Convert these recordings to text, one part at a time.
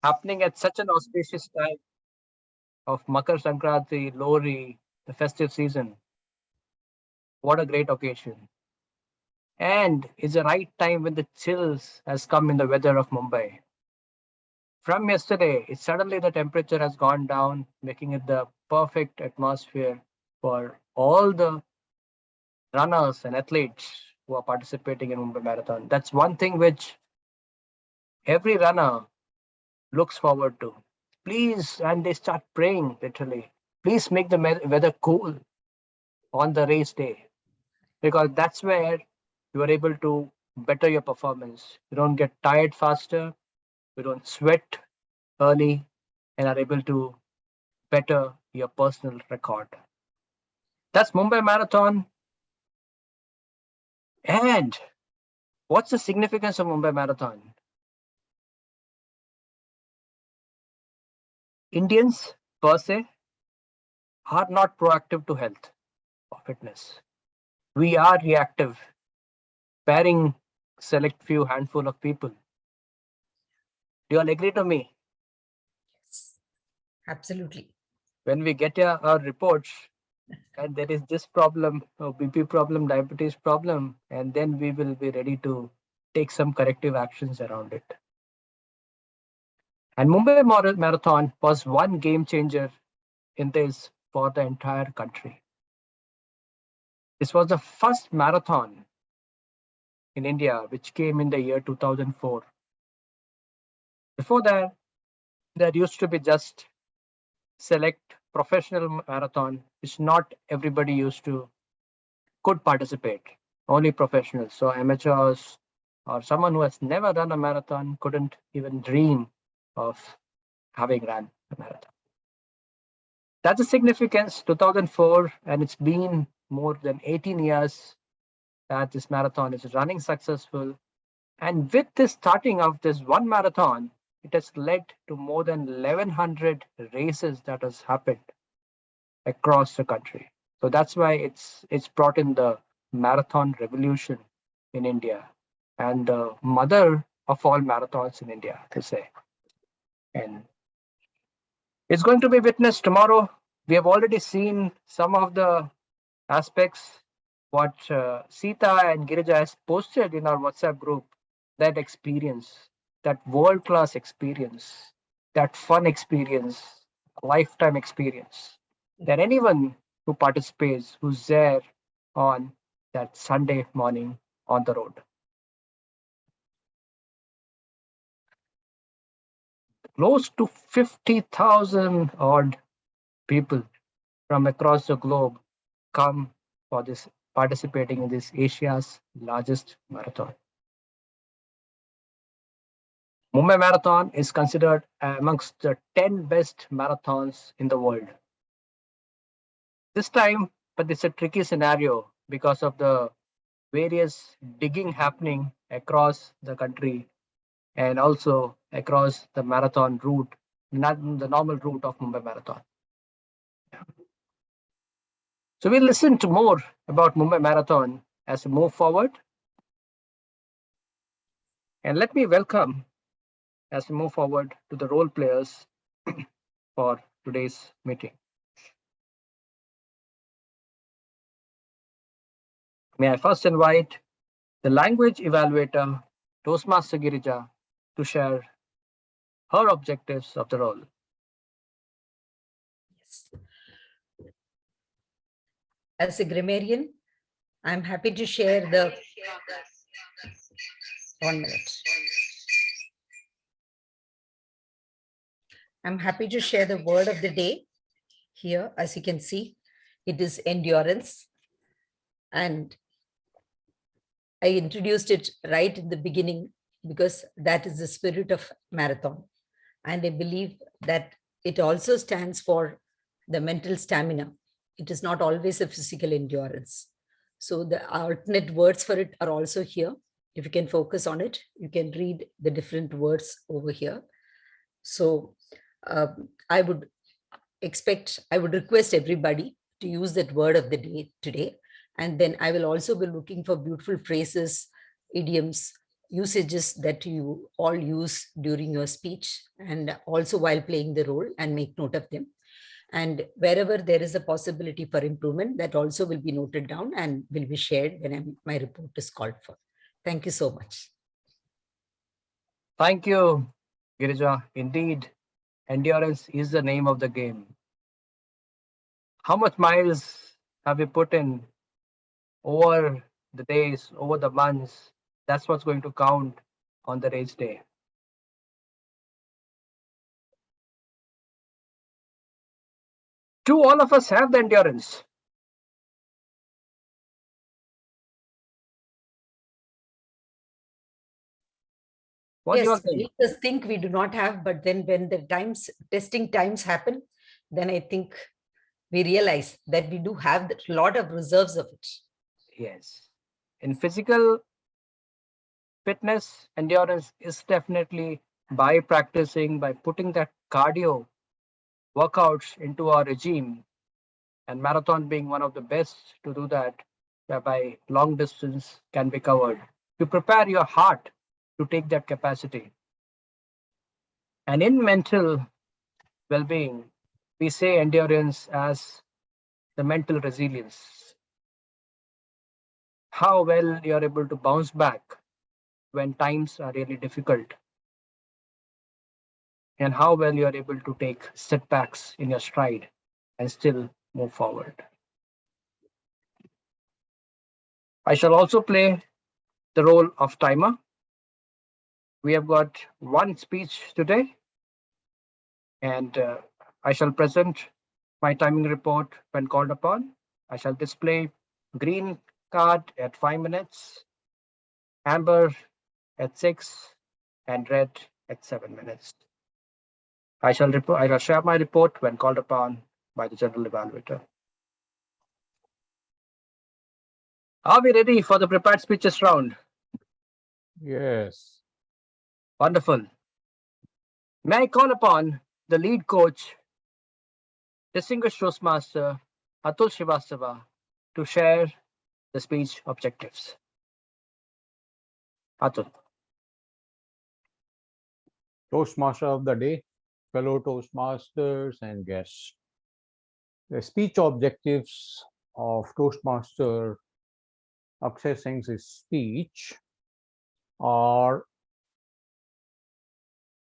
happening at such an auspicious time of Makar Sankranti, Lori, the festive season. What a great occasion. And it's the right time when the chills has come in the weather of Mumbai. From yesterday, it suddenly the temperature has gone down, making it the perfect atmosphere for all the runners and athletes who are participating in Mumbai Marathon. That's one thing which every runner looks forward to. Please, and they start praying literally. Please make the weather cool on the race day because that's where you are able to better your performance. You don't get tired faster, you don't sweat early, and are able to better your personal record. That's Mumbai Marathon. And what's the significance of Mumbai Marathon? Indians per se are not proactive to health or fitness. We are reactive, pairing select few handful of people. Do you all agree to me? Yes, absolutely. When we get our reports and there is this problem, BP problem, diabetes problem, and then we will be ready to take some corrective actions around it. And Mumbai Marathon was one game changer in this for the entire country. This was the first marathon in India which came in the year 2004. Before that, there used to be just select professional marathon, which not everybody used to could participate, only professionals. So amateurs or someone who has never run a marathon couldn't even dream of having run a marathon. That's the significance 2004, and it's been more than 18 years that this marathon is running successful. And with this starting of this one marathon, it has led to more than 1100 races that has happened across the country. So that's why it's brought in the marathon revolution in India and the mother of all marathons in India, they say. And it's going to be witnessed tomorrow. We have already seen some of the aspects what Sita and Girija has posted in our WhatsApp group. That experience, that world class experience, that fun experience, lifetime experience that anyone who participates who's there on that Sunday morning on the road. Close to 50,000 odd people from across the globe come for this participating in this Asia's largest marathon. Mumbai Marathon is considered amongst the 10 best marathons in the world. This time, but it's a tricky scenario because of the various digging happening across the country and also across the marathon route, not the normal route of Mumbai Marathon. So we'll listen to more about Mumbai Marathon as we move forward. And let me welcome as we move forward to the role players for today's meeting. May I first invite the language evaluator, Toastmaster Girija, to share her objectives of the role. Yes. As a grammarian, I'm happy to share the 1 minute. I'm happy to share the word of the day here. As you can see, it is endurance. And I introduced it right in the beginning because that is the spirit of marathon. And I believe that it also stands for the mental stamina. It is not always a physical endurance. So the alternate words for it are also here. If you can focus on it, you can read the different words over here. So I would request everybody to use that word of the day today. And then I will also be looking for beautiful phrases, idioms, usages that you all use during your speech and also while playing the role, and make note of them. And wherever there is a possibility for improvement, that also will be noted down and will be shared when my report is called for. Thank you so much. Thank you, Girija. Indeed, endurance is the name of the game. How much miles have you put in over the days, over the months? That's what's going to count on the race day. Do all of us have the endurance? What do you all Yes, think? we just think we do not have, but then when the testing times happen, then I think we realize that we do have a lot of reserves of it. Yes. In physical fitness, endurance is definitely by practicing, by putting that cardio workouts into our regime, and marathon being one of the best to do that, whereby long distance can be covered. To prepare your heart to take that capacity. And in mental well being, we say endurance as the mental resilience. How well you're able to bounce back when times are really difficult, and how well you're able to take setbacks in your stride and still move forward. I shall also play the role of timer. We have got one speech today, and I shall present my timing report when called upon. I shall display green card at 5 minutes, amber at 6, and red at 7 minutes. I shall share my report when called upon by the general evaluator. Are we ready for the prepared speeches round? Yes. Wonderful. May I call upon the lead coach, distinguished Toastmaster Atul Srivastava, to share the speech objectives. Atul. Toastmaster of the day, fellow Toastmasters and guests. The speech objectives of Toastmaster Akshay Singh's speech are: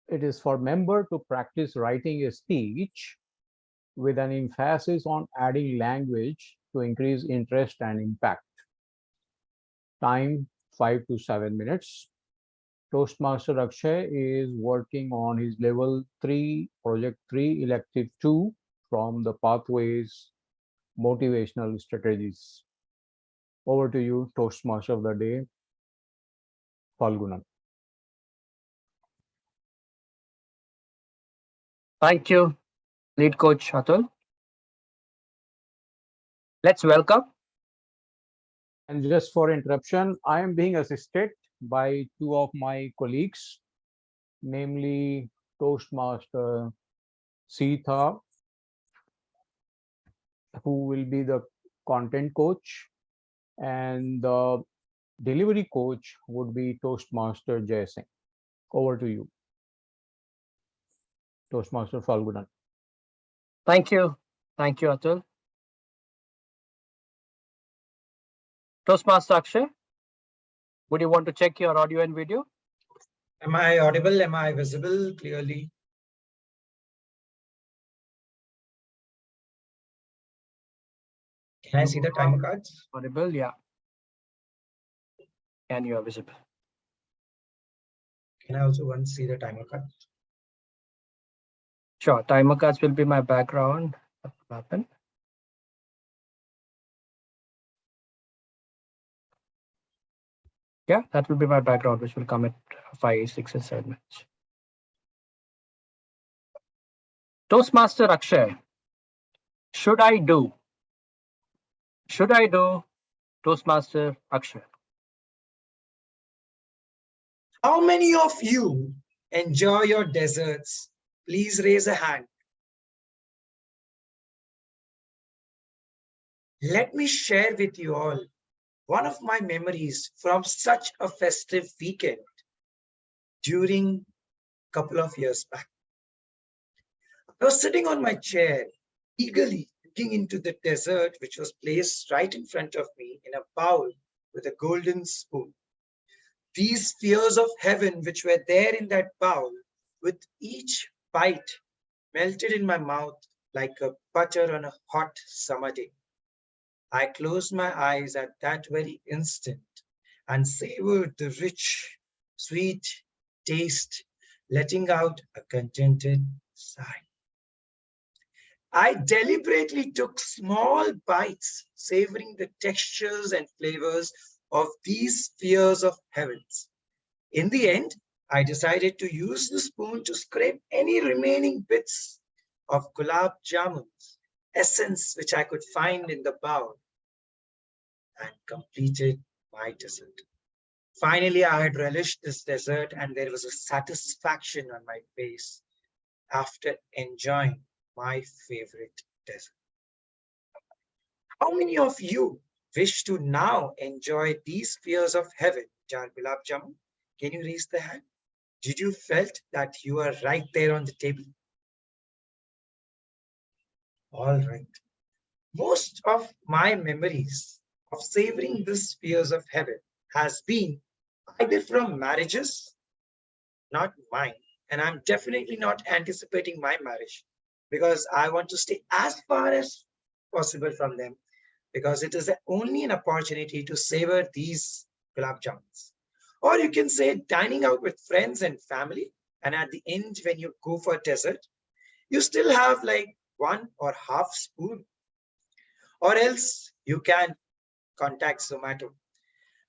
it is for member to practice writing a speech with an emphasis on adding language to increase interest and impact. Time 5 to 7 minutes. Toastmaster Akshay is working on his level 3, project 3, elective 2 from the Pathways Motivational Strategies. Over to you, Toastmaster of the day, Phalgunan. Thank you, lead coach Atul. Let's welcome. And just for interruption, I am being assisted by two of my colleagues, namely Toastmaster Sita, who will be the content coach, and the delivery coach would be Toastmaster Jai Singh. Over to you, Toastmaster Phalgunan. Thank you. Thank you, Atul. Toastmaster Akshay, would you want to check your audio and video? Am I audible? Am I visible clearly? Can I see the timer cards? Audible, yeah. And you are visible. Can I also once see the timer cards? Sure, timer cards will be my background. That will happen. Yeah, that will be my background, which will come at 5, 6, and 7 minutes. Toastmaster Akshay, should I do? Should I do Toastmaster Akshay? How many of you enjoy your desserts? Please raise a hand. Let me share with you all one of my memories from such a festive weekend. during a couple of years back. I was sitting on my chair, eagerly looking into the dessert which was placed right in front of me in a bowl with a golden spoon. These spheres of heaven which were there in that bowl, with each bite melted in my mouth like a butter on a hot summer day. I closed my eyes at that very instant and savored the rich, sweet taste, letting out a contented sigh. I deliberately took small bites, savoring the textures and flavors of these spheres of heavens. In the end, I decided to use the spoon to scrape any remaining bits of gulab jamun's essence which I could find in the bowl and completed my dessert. Finally, I had relished this dessert and there was a satisfaction on my face after enjoying my favorite dessert. How many of you wish to now enjoy these spheres of heaven, Jar Gulab Jamun? Can you raise the hand? Did you felt that you are right there on the table? All right. Most of my memories of savoring these spheres of heaven has been either from marriages, not mine, and I'm definitely not anticipating my marriage because I want to stay as far as possible from them because it is only an opportunity to savor these gulab jamuns. Or you can say dining out with friends and family, and at the end, when you go for dessert, you still have like one or half spoon. Or else you can contact Zomato.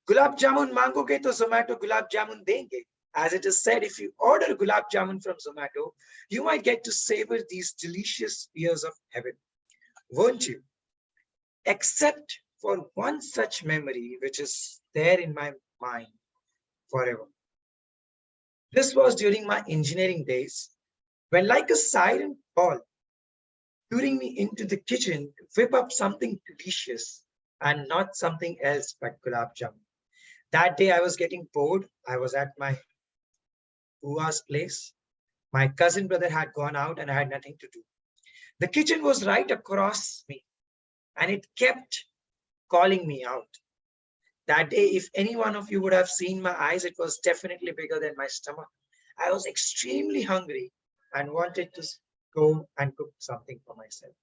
Gulab jamun mangoge to Zomato gulab jamun denge. As it is said, if you order gulab jamun from Zomato, you might get to savor these delicious spheres of heaven. Won't you? Except for one such memory which is there in my mind forever. This was during my engineering days when, like a siren call, luring me into the kitchen to whip up something delicious and not something else but gulab jamun. That day I was getting bored. I was at my Bua's place. My cousin brother had gone out and I had nothing to do. The kitchen was right across me and it kept calling me out. That day, if any one of you would have seen my eyes, it was definitely bigger than my stomach. I was extremely hungry and wanted to go and cook something for myself.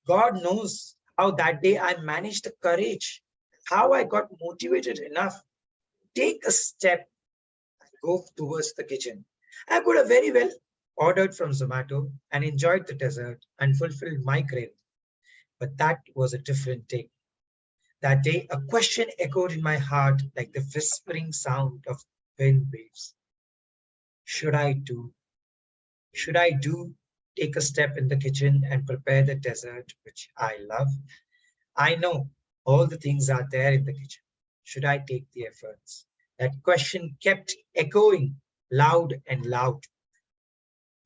God knows how that day I managed the courage, how I got motivated enough to take a step and go towards the kitchen. I could have very well ordered from Zomato and enjoyed the dessert and fulfilled my craving. But that was a different day. That day, a question echoed in my heart like the whispering sound of wind waves. Should I do? Should I take a step in the kitchen and prepare the dessert which I love? I know all the things are there in the kitchen. Should I take the efforts? That question kept echoing loud and loud.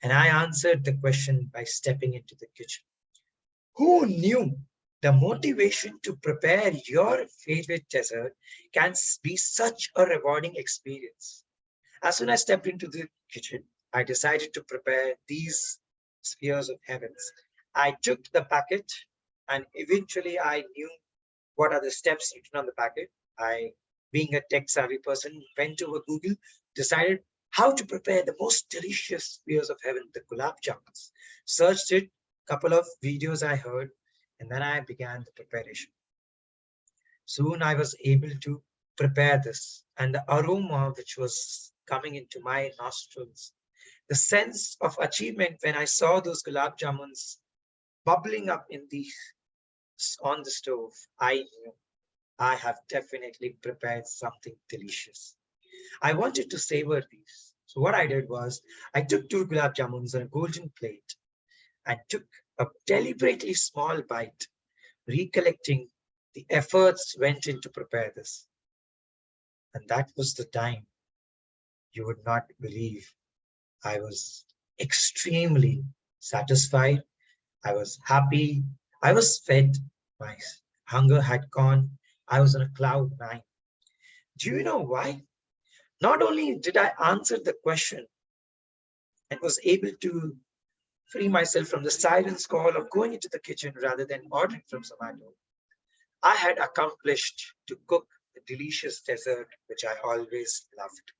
And I answered the question by stepping into the kitchen. Who knew the motivation to prepare your favorite dessert can be such a rewarding experience? As soon as I stepped into the kitchen, I decided to prepare these spheres of heavens. I took the packet and eventually I knew what are the steps written on the packet. I, being a tech savvy person, went over Google, decided how to prepare the most delicious spheres of heaven, the gulab jamuns. Searched it, couple of videos I heard, and then I began the preparation. Soon I was able to prepare this, and the aroma which was coming into my nostrils, the sense of achievement when I saw those gulab jamuns bubbling up on the stove, I knew I have definitely prepared something delicious. I wanted to savor these. So what I did was I took 2 gulab jamuns on a golden plate and took a deliberately small bite, recollecting the efforts went in to prepare this. And that was the time you would not believe I was extremely satisfied. I was happy. I was fed. My hunger had gone. I was on a cloud 9. Do you know why? Not only did I answer the question and was able to free myself from the silence call of going into the kitchen rather than ordering from Zomato, I had accomplished to cook the delicious dessert which I always loved.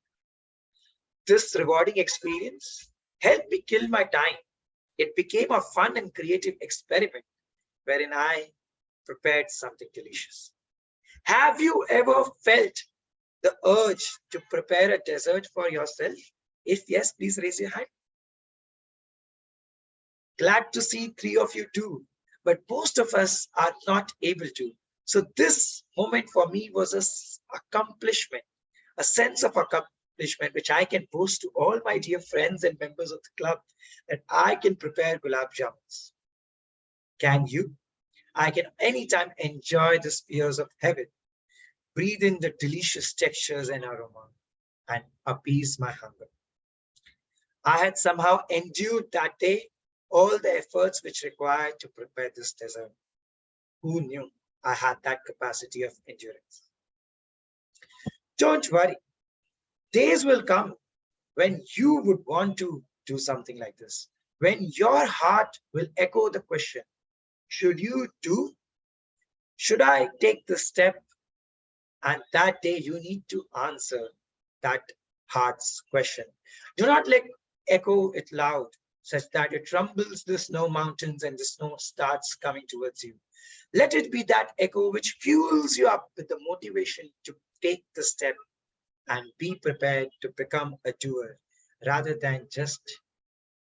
This rewarding experience helped me kill my time. It became a fun and creative experiment wherein I prepared something delicious. Have you ever felt the urge to prepare a dessert for yourself? If yes, please raise your hand. Glad to see three of you do, but most of us are not able to. So this moment for me was an accomplishment, a sense of accomplishment, which I can boast to all my dear friends and members of the club that I can prepare gulab jamuns. Can you? I can anytime enjoy the spheres of heaven, breathe in the delicious textures and aroma, and appease my hunger. I had somehow endured that day all the efforts which required to prepare this dessert. Who knew I had that capacity of endurance? Don't worry, days will come when you would want to do something like this, when your heart will echo the question, should you do? Should I take the step? And that day you need to answer that heart's question. Do not let echo it loud, such that it rumbles the snow mountains and the snow starts coming towards you. Let it be that echo which fuels you up with the motivation to take the step and be prepared to become a doer rather than just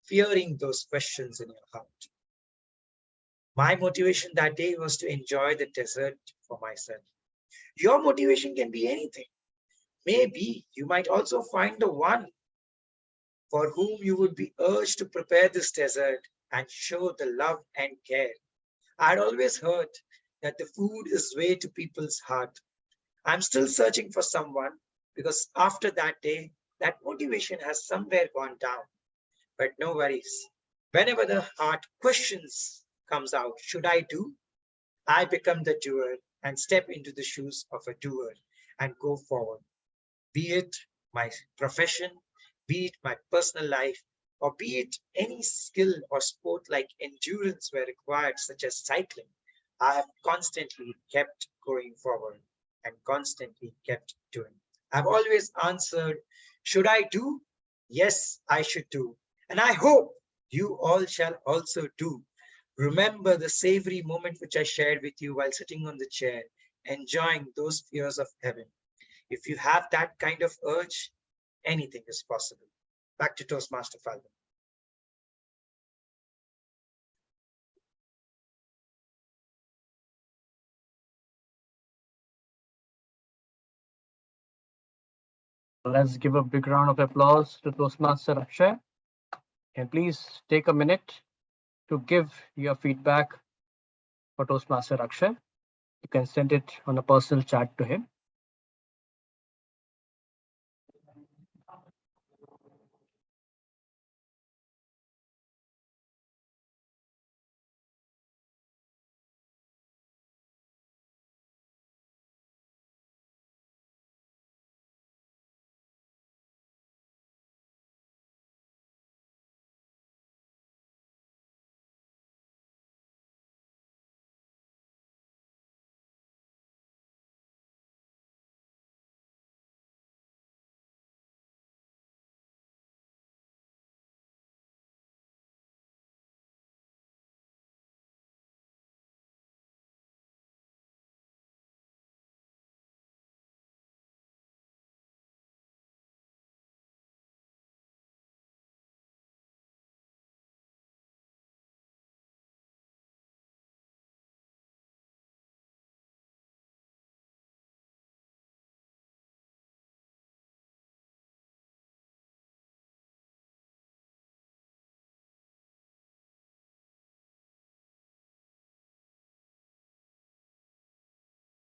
fearing those questions in your heart. My motivation that day was to enjoy the dessert for myself. Your motivation can be anything. Maybe you might also find the one for whom you would be urged to prepare this dessert and show the love and care. I'd always heard that the food is way to people's heart. I'm still searching for someone because after that day, that motivation has somewhere gone down. But no worries. Whenever the heart questions comes out, should I do? I become the doer and step into the shoes of a doer and go forward. Be it my profession, be it my personal life, or be it any skill or sport like endurance were required, such as cycling, I have constantly kept going forward and constantly kept doing. I've always answered, should I do? Yes, I should do. And I hope you all shall also do. Remember the savory moment which I shared with you while sitting on the chair, enjoying those spheres of heaven. If you have that kind of urge, anything is possible. Back to Toastmaster Phalgunan. Let's give a big round of applause to Toastmaster Akshay. And please take a minute to give your feedback for Toastmaster Akshay. You can send it on a personal chat to him.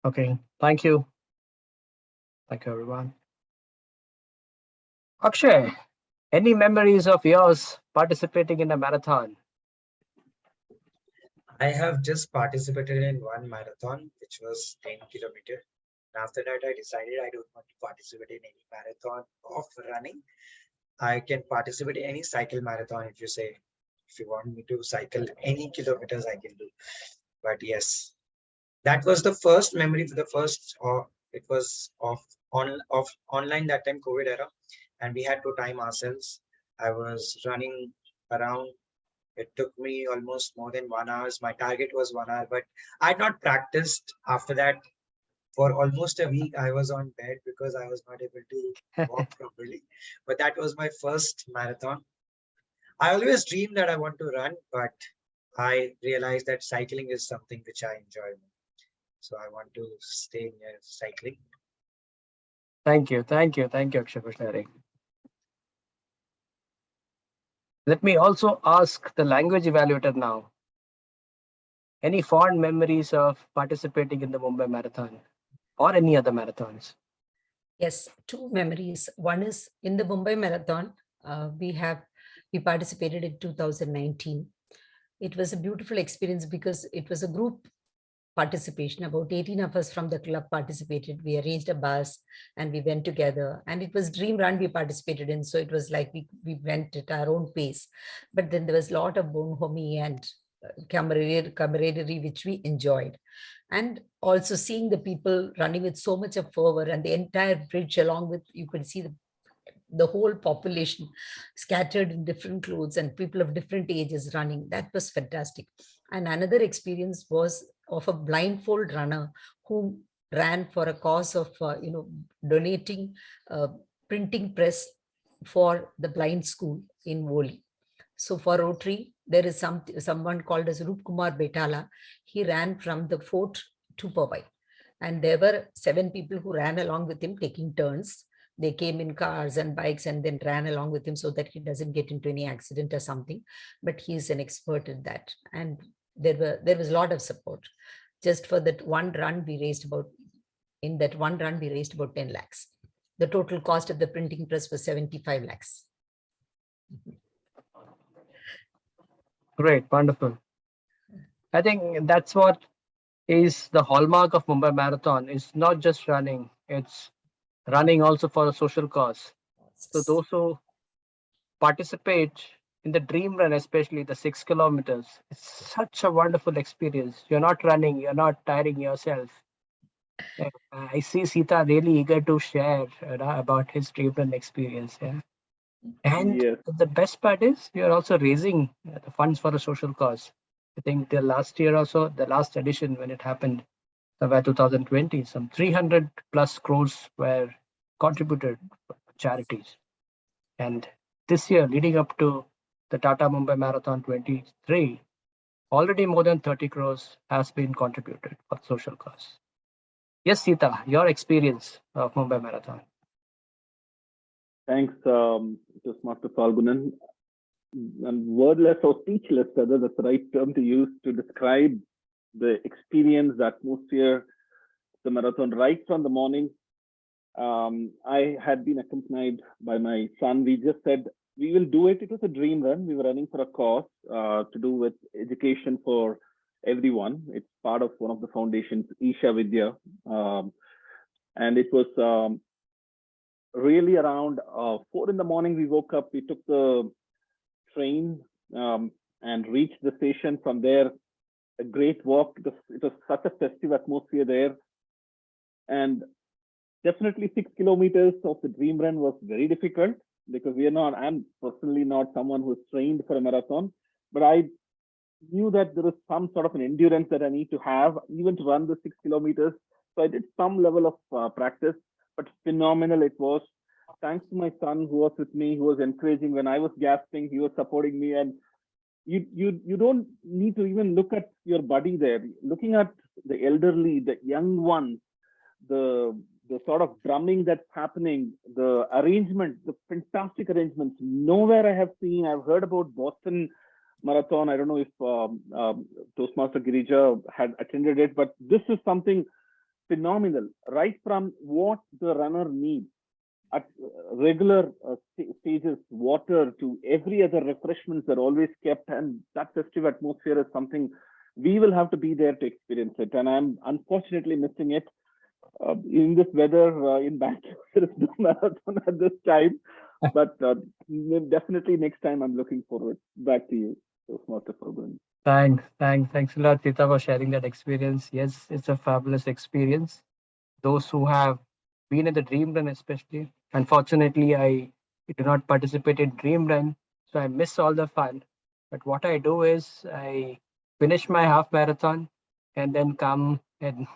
Okay, thank you. Thank you, everyone. Akshay, any memories of yours participating in a marathon? I have just participated in one marathon, which was 10 kilometers. After that, I decided I don't want to participate in any marathon of running. I can participate in any cycle marathon if you say, if you want me to cycle any kilometers, I can do. But yes, that was the first memory for the first, or it was of online that time, COVID era, and we had to time ourselves. I was running around. It took me almost more than 1 hour. My target was 1 hour, but I had not practiced after that. For almost a week, I was on bed because I was not able to walk properly. But that was my first marathon. I always dreamed that I want to run, but I realized that cycling is something which I enjoy. So I want to stay near cycling. Thank you, thank you, thank you, Akshay, for sharing. Let me also ask the language evaluator now. Any fond memories of participating in the Mumbai Marathon or any other marathons? Yes, two memories. One is in the Mumbai Marathon. We participated in 2019. It was a beautiful experience because it was a group participation. About 18 of us from the club participated. We arranged a bus and we went together. And it was dream run we participated in. So it was like we went at our own pace. But then there was a lot of bonhomie and camaraderie, which we enjoyed. And also seeing the people running with so much of fervor, and the entire bridge along with, you could see the whole population scattered in different clothes and people of different ages running. That was fantastic. And another experience was of a blindfold runner who ran for a cause of donating printing press for the blind school in Woli. So for Rotary, there is someone called as Rup Kumar Betala. He ran from the fort to Powai. And there were 7 people who ran along with him, taking turns. They came in cars and bikes and then ran along with him so that he doesn't get into any accident or something. But he's an expert in that. And there was a lot of support. Just for that one run, we raised about 10 lakhs. The total cost of the printing press was 75 lakhs. Great, wonderful. I think that's what is the hallmark of Mumbai Marathon. It's not just running, it's running also for a social cause. So those who participate in the dream run, especially the 6 kilometers, it's such a wonderful experience. You're not running, you're not tiring yourself. I see Sita really eager to share about his dream run experience. Yeah. And Yes. the best part is you're also raising the funds for a social cause. I think the last year also, the last edition when it happened, somewhere 2020, some 300 plus crores were contributed to charities. And this year, leading up to the Tata Mumbai Marathon 23, already more than 30 crores has been contributed for social cause. Yes, Sita, your experience of Mumbai Marathon. Thanks, Toastmaster Phalgunan. And wordless or speechless, whether that's the right term to use to describe the experience, the atmosphere, the marathon right from the morning. I had been accompanied by my son. We just said we will do it. It was a dream run. We were running for a cause to do with education for everyone. It's part of one of the foundations, Isha Vidya. And it was really around 4 in the morning. We woke up, we took the train and reached the station. From there, a great walk. It was such a festive atmosphere there. And definitely 6 kilometers of the dream run was very difficult because I'm personally not someone who's trained for a marathon, but I knew that there was some sort of an endurance that I need to have even to run the 6 kilometers. So I did some level of practice, but phenomenal it was. Thanks to my son who was with me, who was encouraging when I was gasping, he was supporting me. And you don't need to even look at your buddy there. Looking at the elderly, the young ones, the sort of drumming that's happening, the arrangement, the fantastic arrangements. Nowhere I have seen. I've heard about Boston Marathon. I don't know if Toastmaster Girija had attended it, but this is something phenomenal. Right from what the runner needs at regular stages, water to every other refreshments are always kept, and that festive atmosphere is something we will have to be there to experience it. And I'm unfortunately missing it. In this weather in Bangalore, there is no marathon at this time. But definitely next time, I'm looking forward. Back to you, Toastmaster Phalgunan. Thanks a lot, Tita, for sharing that experience. Yes, it's a fabulous experience. Those who have been in the dream run, especially. Unfortunately, I do not participate in dream run, so I miss all the fun. But what I do is I finish my half marathon and then come and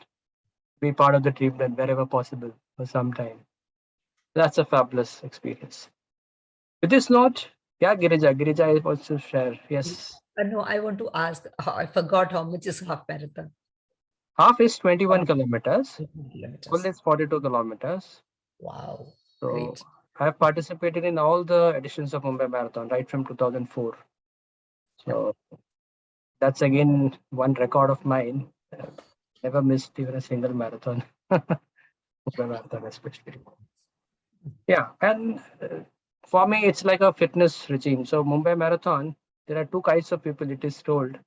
be part of the dream run wherever possible for some time. That's a fabulous experience. With this note, yeah, Girija, I wants to share. Yes, No, I want to ask, I forgot how much is half marathon. half is 21 kilometers, full Kilometers. is 42 kilometers. Wow, So great. I have participated in all the editions of Mumbai Marathon right from 2004. So that's again one record of mine. Never missed even a single marathon. Mumbai Marathon, especially. Yeah, and for me, it's like a fitness regime. So Mumbai Marathon, there are two kinds of people. It is told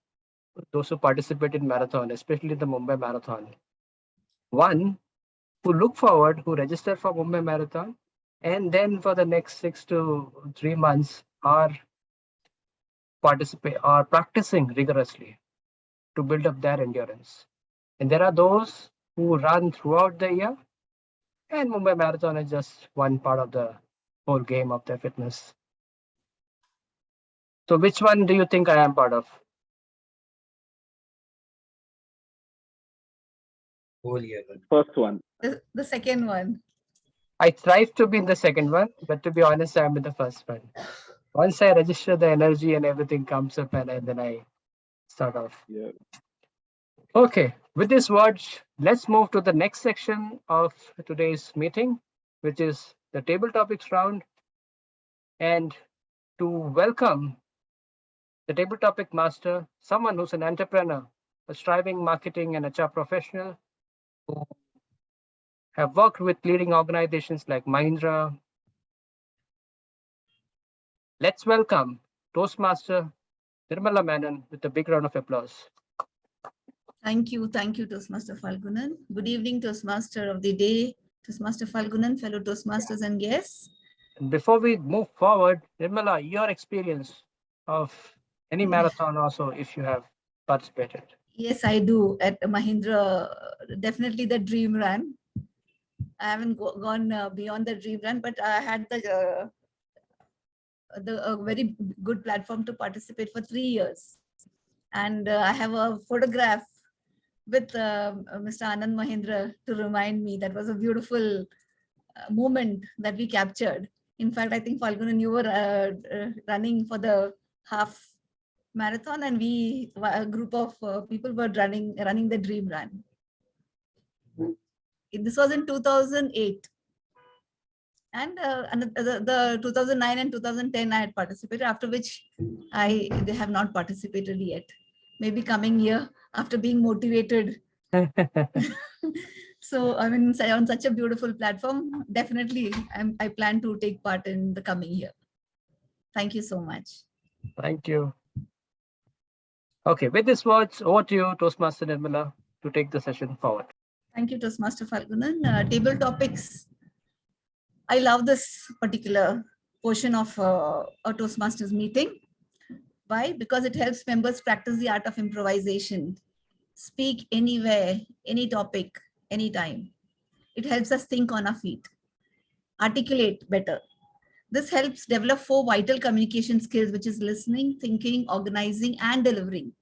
those who participate in marathon, especially the Mumbai Marathon. One who look forward, who register for Mumbai Marathon, and then for the next 6 to 3 months are practicing rigorously to build up their endurance. And there are those who run throughout the year, and Mumbai Marathon is just one part of the whole game of their fitness. So which one do you think I am part of? Whole year. First one. The second one. I strive to be in the second one, but to be honest, I'm in the first one. Once I register, the energy and everything comes up, and then I start off. Yeah. Okay, with these words, let's move to the next section of today's meeting, which is the table topics round. And to welcome the table topic master, someone who's an entrepreneur, a striving marketing and HR professional who have worked with leading organizations like Mahindra. Let's welcome Toastmaster Nirmala Menon with a big round of applause. Thank you, Toastmaster Phalgunan. Good evening, Toastmaster of the day, Toastmaster Phalgunan, fellow Toastmasters and guests. And before we move forward, Nirmala, your experience of any marathon also, if you have participated. Yes, I do. At Mahindra, definitely the dream run. I haven't gone beyond the dream run, but I had the very good platform to participate for 3 years. And I have a photograph with Mr. Anand Mahindra to remind me. That was a beautiful moment that we captured. In fact, I think Phalgunan, you were running for the half marathon, and a group of people were running the dream run. This was in 2008. And the 2009 and 2010 I had participated, after which they have not participated yet. Maybe coming year after being motivated. So I mean, on such a beautiful platform, definitely I plan to take part in the coming year. Thank you so much. Thank you. Okay, with these words, over to you, Toastmaster Nirmala, to take the session forward. Thank you, Toastmaster Phalgunan. Table topics. I love this particular portion of a Toastmasters meeting. Why? Because it helps members practice the art of improvisation. Speak anywhere, any topic, anytime. It helps us think on our feet, articulate better. This helps develop 4 vital communication skills, which is listening, thinking, organizing, and delivering.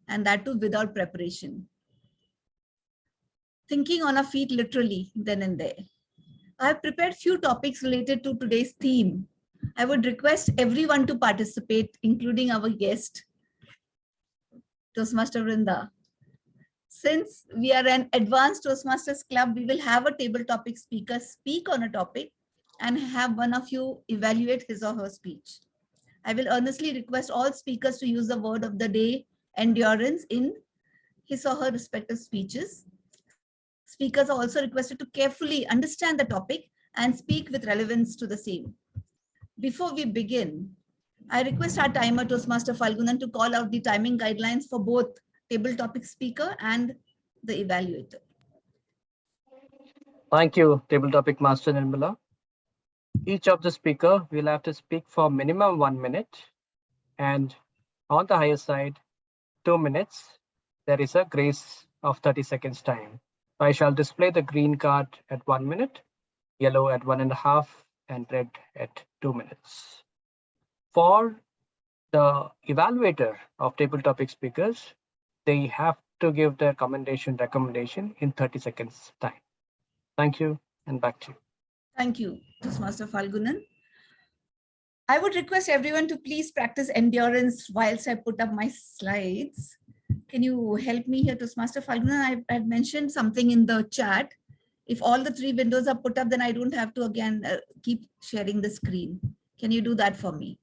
And that too without preparation. Thinking on our feet literally then and there. I have prepared few topics related to today's theme. I would request everyone to participate, including our guest, Toastmaster Vrinda. Since we are an advanced Toastmasters club, we will have a table topic speaker speak on a topic and have one of you evaluate his or her speech. I will earnestly request all speakers to use the word of the day, endurance, in his or her respective speeches. Speakers are also requested to carefully understand the topic and speak with relevance to the same. Before we begin, I request our timer, Toastmaster Phalgunan, to call out the timing guidelines for both table topic speaker and the evaluator. Thank you, Table Topic Master Nirmala. Each of the speaker will have to speak for minimum 1 minute, and on the higher side, 2 minutes. There is a grace of 30 seconds time. I shall display the green card at 1 minute, yellow at 1.5, and red at 2 minutes. For the evaluator of table topic speakers, they have to give their recommendation in 30 seconds time. Thank you, and back to you. Thank you, Toastmaster Phalgunan. I would request everyone to please practice endurance whilst I put up my slides. Can you help me here, Toastmaster Phalgunan? I mentioned something in the chat. If all the 3 windows are put up, then I don't have to again keep sharing the screen. Can you do that for me?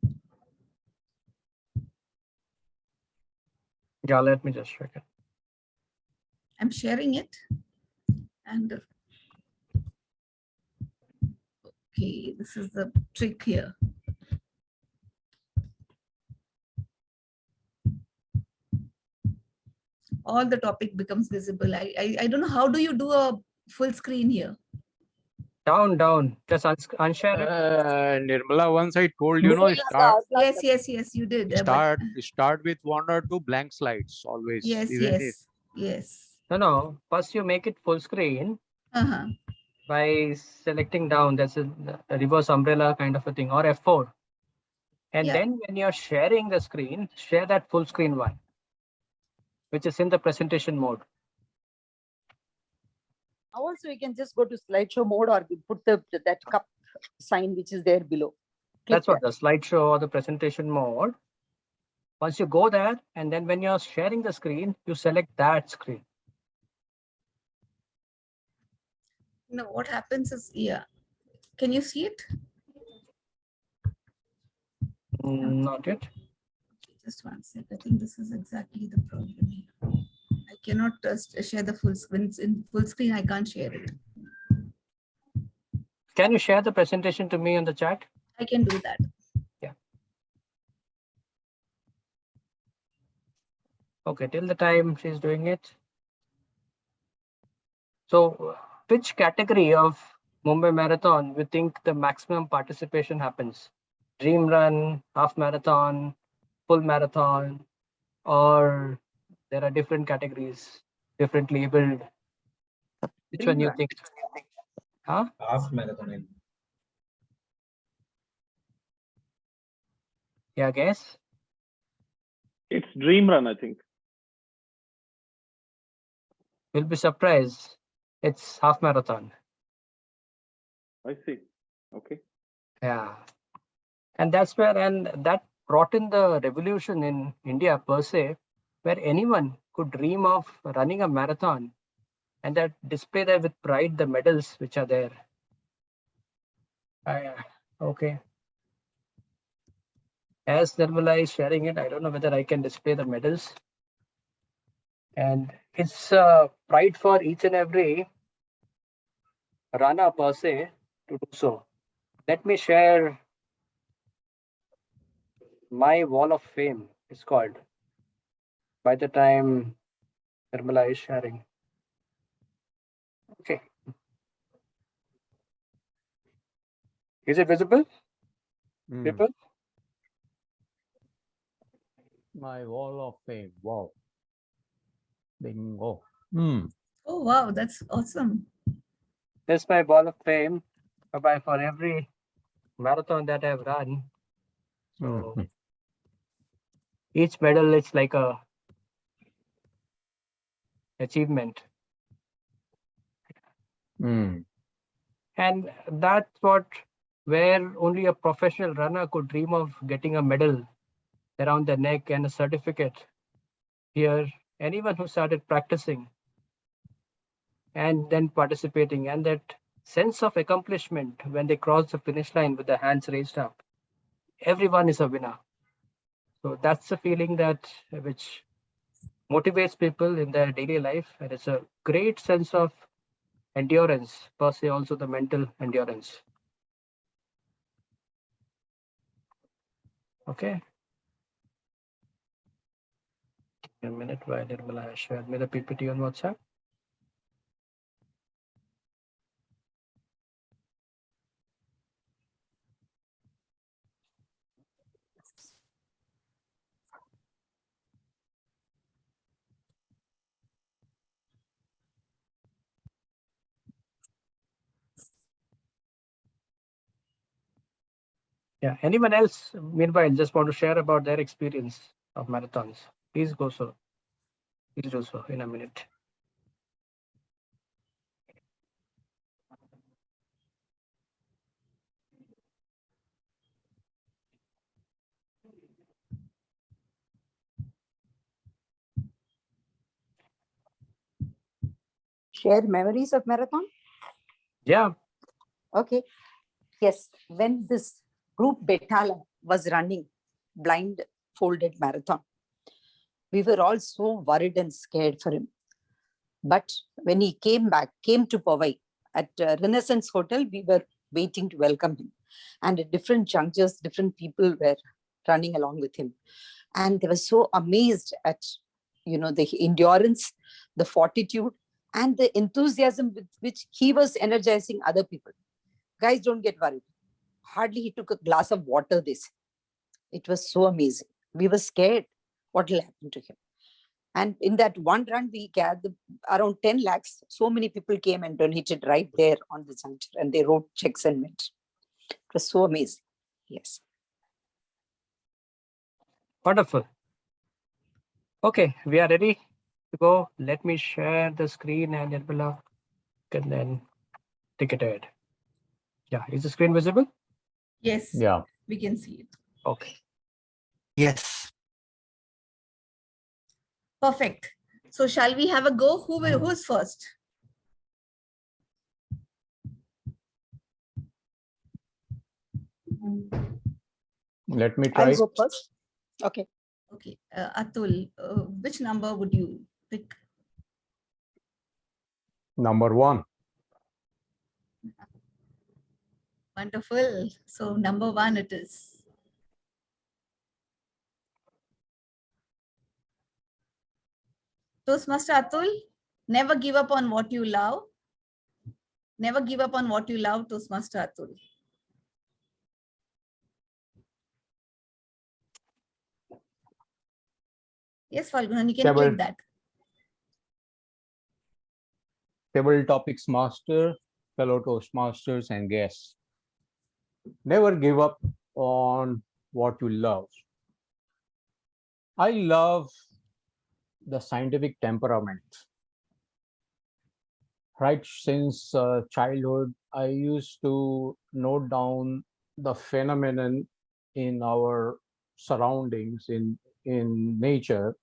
Yeah, let me just check it. I'm sharing it. And okay, this is the trick here. All the topic becomes visible. I don't know, how do you do a full screen here? Down, just unshare it. Nirmala, once I told you, Yes, you did. start with 1 or 2 blank slides always. Yes. No. First, you make it full screen by selecting down. That's a reverse umbrella kind of a thing, or F4. And then when you're sharing the screen, share that full screen one, which is in the presentation mode. Also, you can just go to slideshow mode or put that cup sign which is there below. That's what the slideshow or the presentation mode. Once you go there, and then when you're sharing the screen, you select that screen. No, what happens is, can you see it? Not yet. Just one sec. I think this is exactly the problem here. I cannot share the full screen. In full screen, I can't share it. Can you share the presentation to me on the chat? I can do that. Yeah. Okay, till the time she's doing it. So, which category of Mumbai Marathon we think the maximum participation happens? Dream run, half marathon, full marathon, or there are different categories, different labeled? Which one you think? Huh? Half marathon. Yeah, guess. It's Dream Run, I think. You'll be surprised. It's half marathon. I see. Okay. Yeah. And that's where, and that brought in the revolution in India per se, where anyone could dream of running a marathon and that display there with pride the medals which are there. Okay. As Nirmala is sharing it, I don't know whether I can display the medals. And it's a pride for each and every runner per se to do so. Let me share my wall of fame, it's called, by the time Nirmala is sharing. Okay. Is it visible, people? My wall of fame. Wow. Bingo. Oh, wow, that's awesome. This is my wall of fame, whereby for every marathon that I've run, so each medal is like a achievement. And that's what, where only a professional runner could dream of getting a medal around the neck and a certificate. Here, anyone who started practicing and then participating, and that sense of accomplishment when they cross the finish line with their hands raised up, everyone is a winner. So that's the feeling that which motivates people in their daily life, and it's a great sense of endurance, per se, also the mental endurance. Okay. A minute while Nirmala has shared me the PPT on WhatsApp. Yeah. Anyone else, meanwhile, just want to share about their experience of marathons? Please go so. Please do so in a minute. Share memories of marathon. Yeah. Okay. Yes. When this group Betala was running blindfolded marathon, we were all so worried and scared for him. But when he came to Powai at Renaissance Hotel, we were waiting to welcome him. And at different junctures, different people were running along with him. And they were so amazed at, the endurance, the fortitude, and the enthusiasm with which he was energizing other people. Guys, don't get worried. Hardly he took a glass of water, this. It was so amazing. We were scared what will happen to him. And in that one run, we gathered around 10 lakhs. So many people came and donated right there on the juncture, and they wrote checks and went. It was so amazing. Yes. Wonderful. Okay, we are ready to go. Let me share the screen and Nirmala can then take it ahead. Yeah, is the screen visible? Yes. Yeah. We can see it. Okay. Yes. Perfect. So shall we have a go? Who's first? Let me try. I'll go first. Okay. Okay. Atul, which number would you pick? Number 1. Wonderful. So number 1 it is. Toastmaster Atul, never give up on what you love. Never give up on what you love, Toastmaster Atul. Yes, Phalgunan, you can click that. Table topics master, fellow Toastmasters and guests. Never give up on what you love. I love the scientific temperament. Right since childhood, I used to note down the phenomenon in our surroundings, in nature,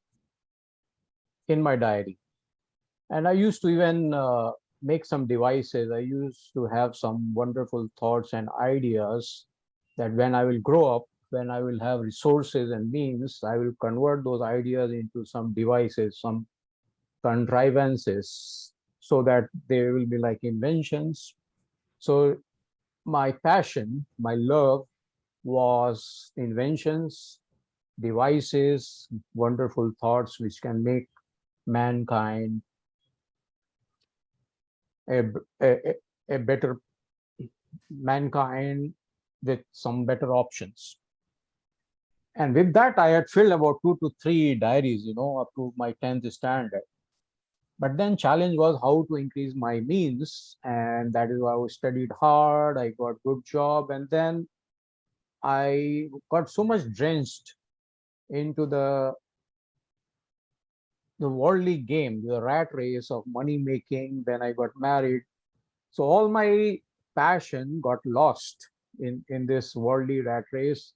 in my diary. And I used to even make some devices. I used to have some wonderful thoughts and ideas that when I will grow up, when I will have resources and means, I will convert those ideas into some devices, some contrivances, so that they will be like inventions. So my passion, my love was inventions, devices, wonderful thoughts which can make mankind a better mankind with some better options. And with that, I had filled about 2 to 3 diaries, up to my 10th standard. But then challenge was how to increase my means. And that is why I studied hard. I got good job. And then I got so much drenched into the worldly game, the rat race of money making. Then I got married. So all my passion got lost in this worldly rat race.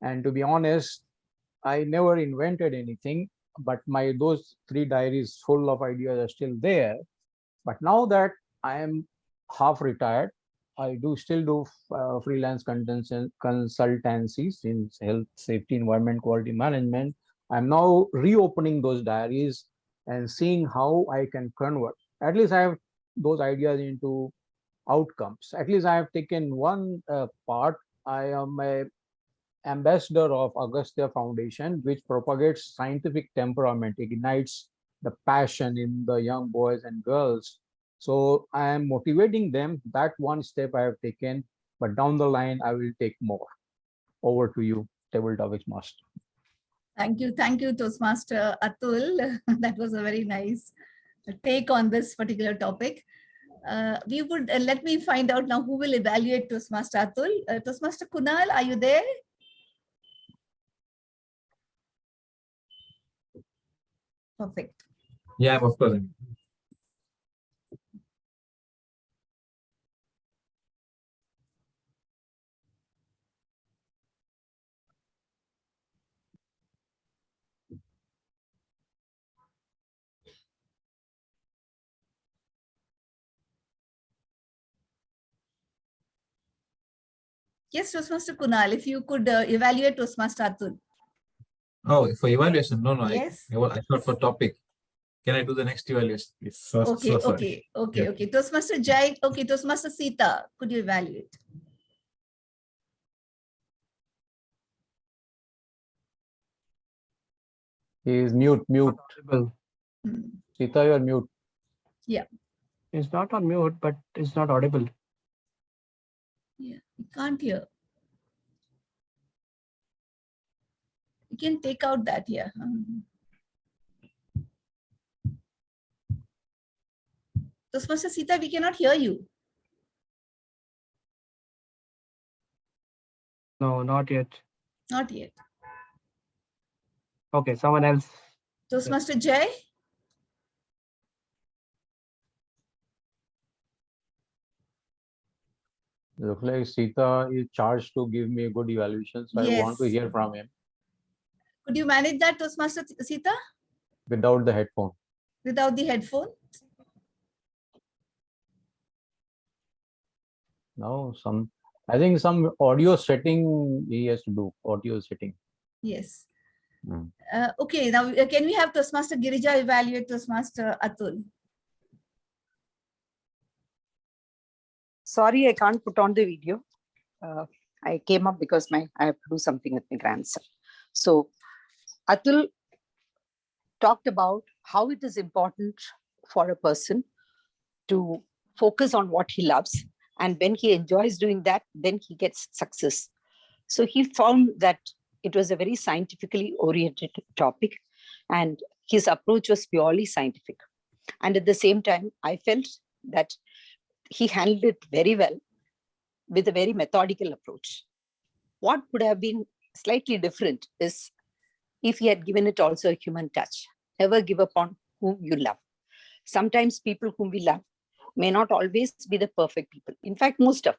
And to be honest, I never invented anything, but those 3 diaries full of ideas are still there. But now that I am half retired, I still do freelance consultancies in health, safety, environment, quality management. I'm now reopening those diaries and seeing how I can convert. At least I have those ideas into outcomes. At least I have taken one part. I am a ambassador of Agastya Foundation, which propagates scientific temperament, ignites the passion in the young boys and girls. So I am motivating them. That one step I have taken, but down the line, I will take more. Over to you, Table Topics Master. Thank you, Toastmaster Atul. That was a very nice take on this particular topic. We would let me find out now who will evaluate Toastmaster Atul. Toastmaster Kunal, are you there? Perfect. Yeah, of course. Yes, Toastmaster Kunal, if you could evaluate Toastmaster Atul. Oh, for evaluation? No, Yes. I thought for topic. Can I do the next evaluation, please? Okay. Sorry. Toastmaster Jai, okay, Toastmaster Sita, could you evaluate? He is mute. Audible. Sita, you are mute. Yeah. He's not on mute, but it's not audible. Yeah, you can't hear. You can take out that here. Toastmaster Sita, we cannot hear you. No, not yet. Not yet. Okay, someone else. Toastmaster Jai? Looks like Sita is charged to give me a good evaluation, so I want to Yes. hear from him Could you manage that, Toastmaster Sita, without the headphone. without the headphone? No, I think some audio setting he has to do, audio setting. Yes. Hmm. Okay, now can we have Toastmaster Girija evaluate Toastmaster Atul? Sorry, I can't put on the video. I came up because I have to do something with my grandson. So Atul talked about how it is important for a person to focus on what he loves. And when he enjoys doing that, then he gets success. So he found that it was a very scientifically oriented topic, and his approach was purely scientific. And at the same time, I felt that he handled it very well with a very methodical approach. What could have been slightly different is if he had given it also a human touch. Never give up on whom you love. Sometimes people whom we love may not always be the perfect people. In fact, most of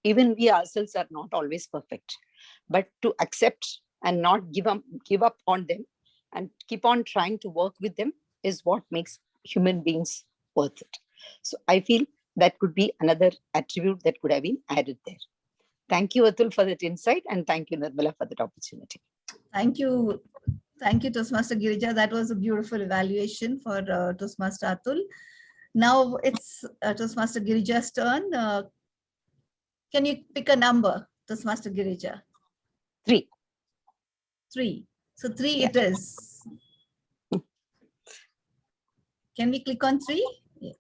even we ourselves are not always perfect. But to accept and not give up on them and keep on trying to work with them is what makes human beings worth it. So I feel that could be another attribute that could have been added there. Thank you, Atul, for that insight, and thank you, Nirmala, for that opportunity. Thank you. Thank you, Toastmaster Girija. That was a beautiful evaluation for Toastmaster Atul. Now it's Toastmaster Girija's turn. Can you pick a number, Toastmaster Girija? 3. 3. So 3 Yeah. it is. Can we click on 3? Yeah.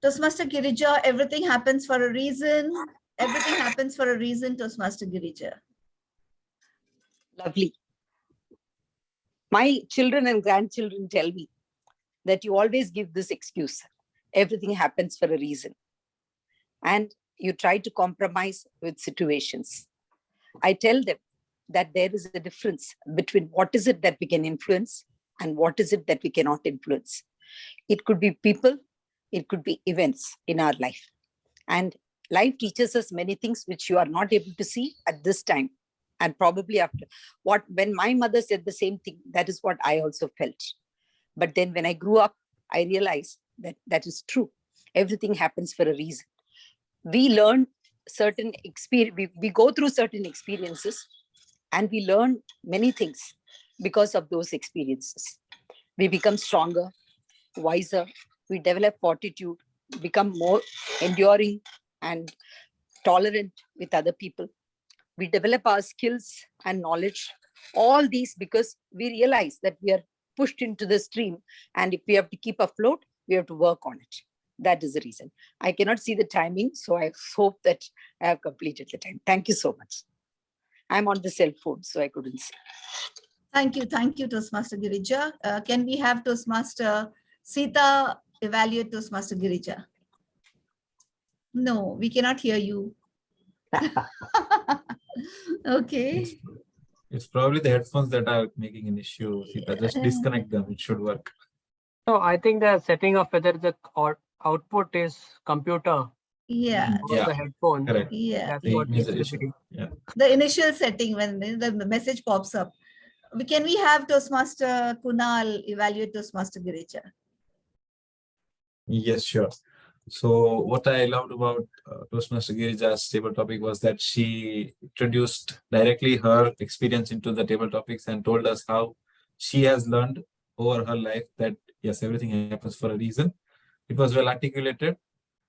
Toastmaster Girija, everything happens for a reason. Everything happens for a reason, Toastmaster Girija. Lovely. My children and grandchildren tell me that you always give this excuse. Everything happens for a reason. And you try to compromise with situations. I tell them that there is a difference between what is it that we can influence and what is it that we cannot influence. It could be people, it could be events in our life. And life teaches us many things which you are not able to see at this time. And probably after when my mother said the same thing, that is what I also felt. But then when I grew up, I realized that that is true. Everything happens for a reason. We learn certain experience, we go through certain experiences, and we learn many things because of those experiences. We become stronger, wiser, we develop fortitude, become more enduring and tolerant with other people. We develop our skills and knowledge, all these because we realize that we are pushed into the stream, and if we have to keep afloat, we have to work on it. That is the reason. I cannot see the timing, so I hope that I have completed the time. Thank you so much. I'm on the cell phone, so I couldn't see. Thank you, Toastmaster Girija. Can we have Toastmaster Sita evaluate Toastmaster Girija? No, we cannot hear you. Okay. It's probably the headphones that are making an issue. Sita, just disconnect them. It should work. So I think the setting of whether the output is computer Yeah. or Yeah, the headphone, correct. Yeah. that's The what needs major to issue. be. Yeah. The initial setting when the message pops up. Can we have Toastmaster Kunal evaluate Toastmaster Girija? Yes, sure. So what I loved about Toastmaster Girija's table topic was that she introduced directly her experience into the table topics and told us how she has learned over her life that yes, everything happens for a reason. It was well articulated,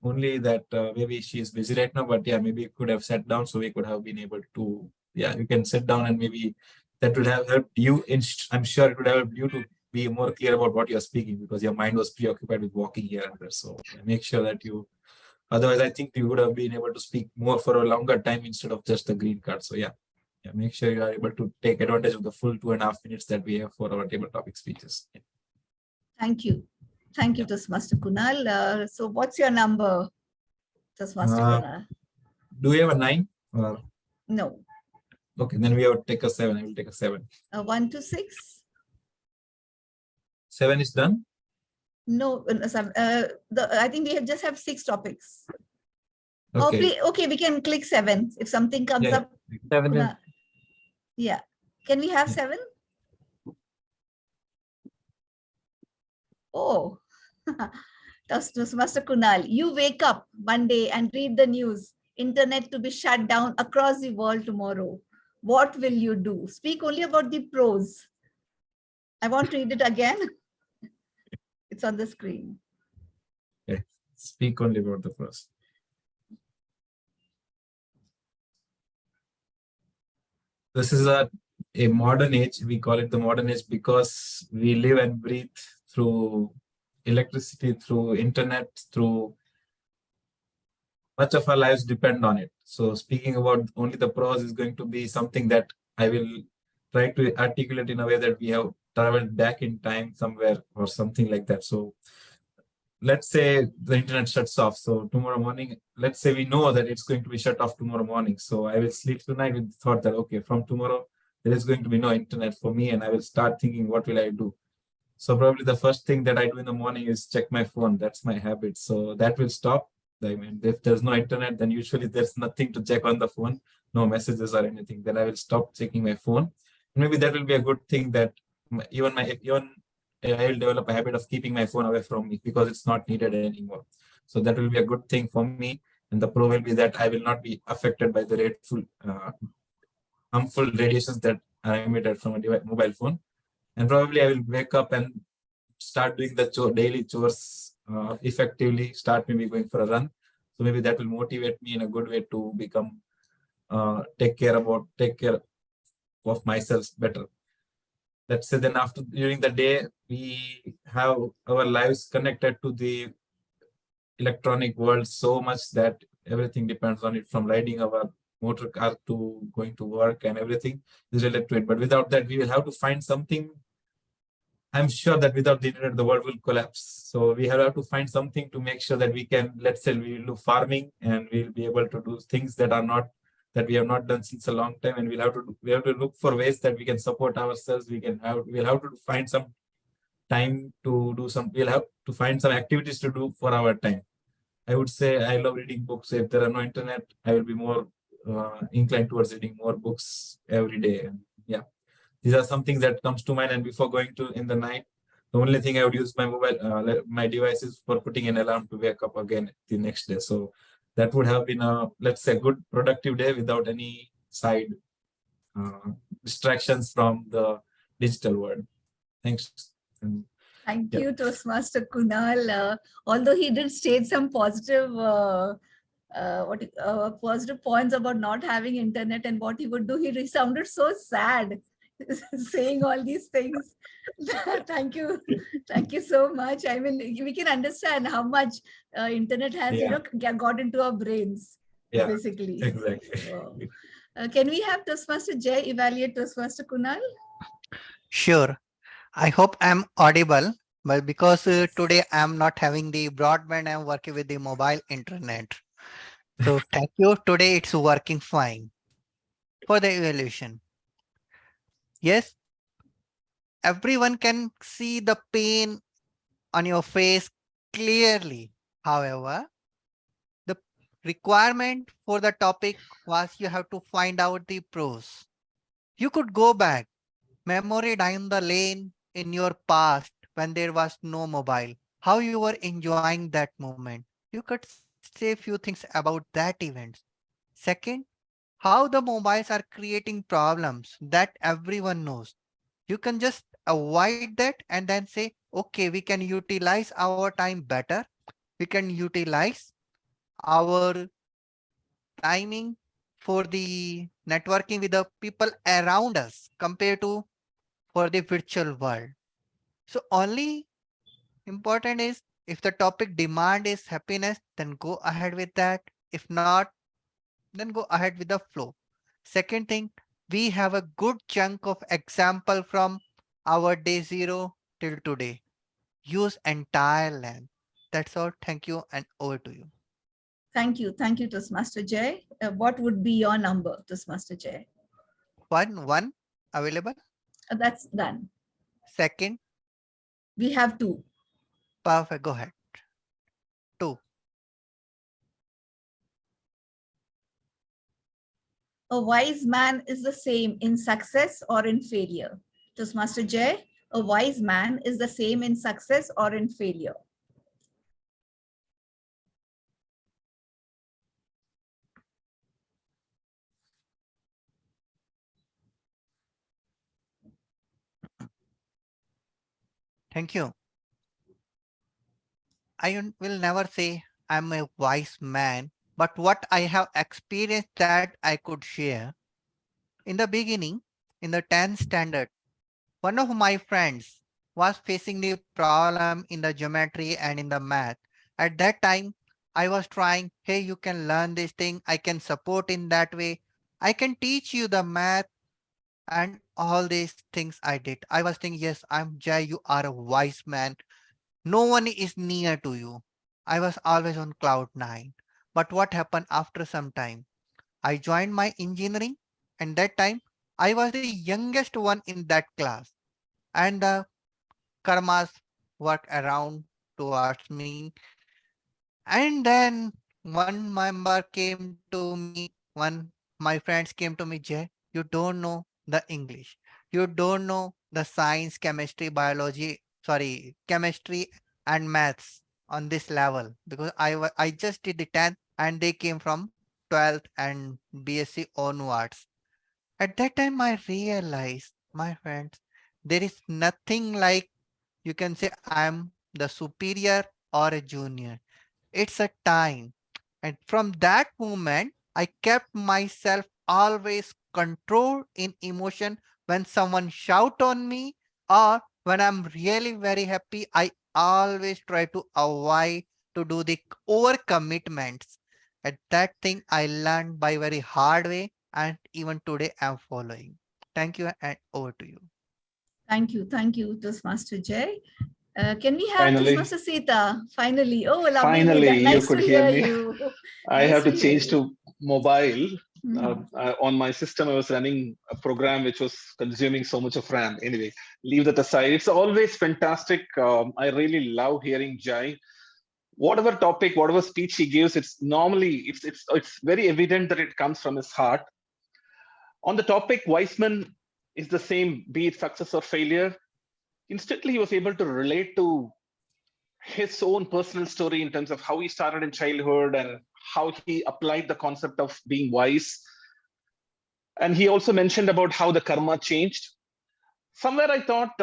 only that maybe she is busy right now, but yeah, maybe could have sat down so we could have been able to, yeah, you can sit down and maybe that would have helped you. I'm sure it would have helped you to be more clear about what you're speaking because your mind was preoccupied with walking here and there. So yeah, make sure that you, otherwise I think you would have been able to speak more for a longer time instead of just the green card. So yeah, make sure you are able to take advantage of the full 2.5 minutes that we have for our table topic speeches. Yeah. Thank you. Thank you, Toastmaster Kunal. So what's your number, Toastmaster Kunal? Do we have a 9? No. Okay, then we have to take a 7. I will take a 7. 1 to 6? 7 is done? No, I think we just have 6 topics. Okay. Oh, please, okay, we can click 7 if something comes up. 7. Yeah. Can we have 7? Oh, Toastmaster Kunal, you wake up one day and read the news, internet to be shut down across the world tomorrow. What will you do? Speak only about the pros. I want to read it again. It's on the screen. Okay. Speak only about the pros. This is a modern age. We call it the modern age because we live and breathe through electricity, through internet, through much of our lives depend on it. So speaking about only the pros is going to be something that I will try to articulate in a way that we have traveled back in time somewhere or something like that. So let's say the internet shuts off. So tomorrow morning, let's say we know that it's going to be shut off tomorrow morning. So I will sleep tonight with the thought that, okay, from tomorrow, there is going to be no internet for me. And I will start thinking, what will I do? So probably the first thing that I do in the morning is check my phone. That's my habit. So that will stop. I mean, if there's no internet, then usually there's nothing to check on the phone, no messages or anything. Then I will stop checking my phone. Maybe that will be a good thing that even I will develop a habit of keeping my phone away from me because it's not needed anymore. So that will be a good thing for me. And the pro will be that I will not be affected by the harmful radiations that are emitted from a mobile phone. And probably I will wake up and start doing the daily chores effectively, start maybe going for a run. So maybe that will motivate me in a good way to become, take care of myself better. Let's say then during the day, we have our lives connected to the electronic world so much that everything depends on it, from riding our motor car to going to work, and everything is related to it. But without that, we will have to find something. I'm sure that without the internet, the world will collapse. So we have to find something to make sure that we can, let's say we will do farming and we'll be able to do things that we have not done since a long time. And we have to look for ways that we can support ourselves. We'll have to find some time to do we'll have to find some activities to do for our time. I would say I love reading books. If there are no internet, I will be more inclined towards reading more books every day. And yeah. These are some things that comes to mind. And before going to in the night, the only thing I would use my mobile, my devices for putting an alarm to wake up again the next day. So that would have been a, let's say, good productive day without any side distractions from the digital world. Thanks. Thank you, Toastmaster Kunal. Although he did state some positive positive points about not having internet and what he would do, he sounded so sad saying all these things. Thank you so much. I mean, we can understand how much internet has got into our brains, basically. Exactly. Wow. Can we have Toastmaster Jay evaluate Toastmaster Kunal? Sure. I hope I'm audible, but because today I'm not having the broadband, I'm working with the mobile internet. So thank you. Today it's working fine for the evaluation. Yes, everyone can see the pain on your face clearly. However, the requirement for the topic was you have to find out the pros. You could go back, memory down the lane in your past when there was no mobile, how you were enjoying that moment. You could say few things about that event. Second, how the mobiles are creating problems that everyone knows. You can just avoid that and then say, okay, we can utilize our time better. We can utilize our timing for the networking with the people around us compared to for the virtual world. So only important is if the topic demand is happiness, then go ahead with that. If not, then go ahead with the flow. Second thing, we have a good chunk of example from our day zero till today. Use entire length. That's all. Thank you and over to you. Thank you. Thank you, Toastmaster Jay. What would be your number, Toastmaster Jay? One available. That's done. Second, We have two. perfect. Go ahead. Two. A wise man is the same in success or in failure. Toastmaster Jay, a wise man is the same in success or in failure. Thank you. Will never say I'm a wise man, but what I have experienced that I could share. In the beginning, in the 10th standard, one of my friends was facing the problem in the geometry and in the math. At that time, I was trying, hey, you can learn this thing. I can support in that way. I can teach you the math and all these things I did. I was thinking, yes, I'm Jai, you are a wise man. No one is near to you. I was always on cloud nine. But what happened after some time? I joined my engineering, and that time I was the youngest one in that class. And the karmas work around towards me. And then one member came to me, one my friends came to me, Jay, you don't know the English. You don't know the science, chemistry, biology, sorry, chemistry and maths on this level because I just did the 10th and they came from 12th and BSc onwards. At that time, I realized, my friends, there is nothing like you can say I'm the superior or a junior. It's a time. And from that moment, I kept myself always controlled in emotion when someone shout on me or when I'm really very happy, I always try to avoid to do the overcommitments. And that thing I learned by very hard way and even today I'm following. Thank you and over to you. Thank you, Toastmaster Jay. Can we have Finally. Toastmaster Sita? Finally. Oh, lovely. Finally, you Nice could to hear hear me. you. I Nice have to hear change you. to mobile. Mhm. On my system, I was running a program which was consuming so much of RAM. Anyway, leave that aside. It's always fantastic. I really love hearing Jai. Whatever topic, whatever speech he gives, it's normally it's very evident that it comes from his heart. On the topic, Weissman is the same, be it success or failure. Instantly, he was able to relate to his own personal story in terms of how he started in childhood and how he applied the concept of being wise. And he also mentioned about how the karma changed. Somewhere I thought,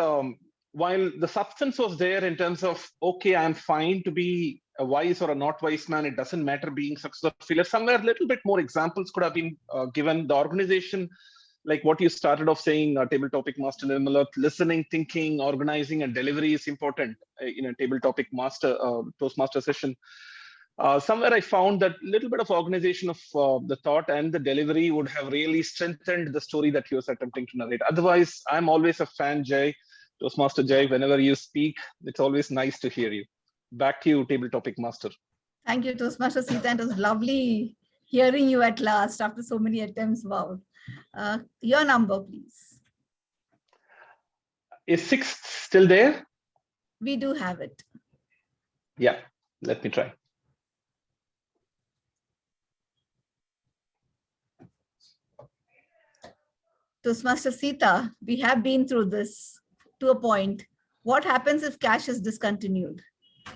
while the substance was there in terms of, okay, I'm fine to be a wise or a not wise man, it doesn't matter being success or failure. Somewhere a little bit more examples could have been given. The organization, like what you started off saying, table topic master Nirmala, listening, thinking, organizing, and delivery is important in a table topic master Toastmaster session. somewhere I found that little bit of organization of the thought and the delivery would have really strengthened the story that he was attempting to narrate. Otherwise, I'm always a fan, Jay, Toastmaster Jay. Whenever you speak, it's always nice to hear you. Back to you, Table Topic Master. Thank you, Toastmaster Sita. It was lovely hearing you at last after so many attempts. Wow. Your number, please. Is 6 still there? We do have it. Yeah, let me try. Toastmaster Sita, we have been through this to a point. What happens if cash is discontinued?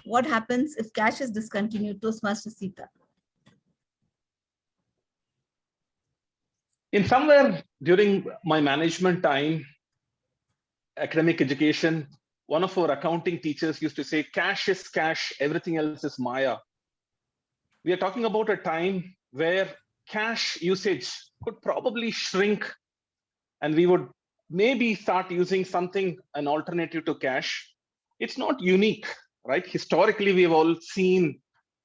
What happens if cash is discontinued, Toastmaster Sita? In somewhere during my management time, academic education, one of our accounting teachers used to say, cash is cash, everything else is Maya. We are talking about a time where cash usage could probably shrink, and we would maybe start using something, an alternative to cash. It's not unique, right? Historically, we've all seen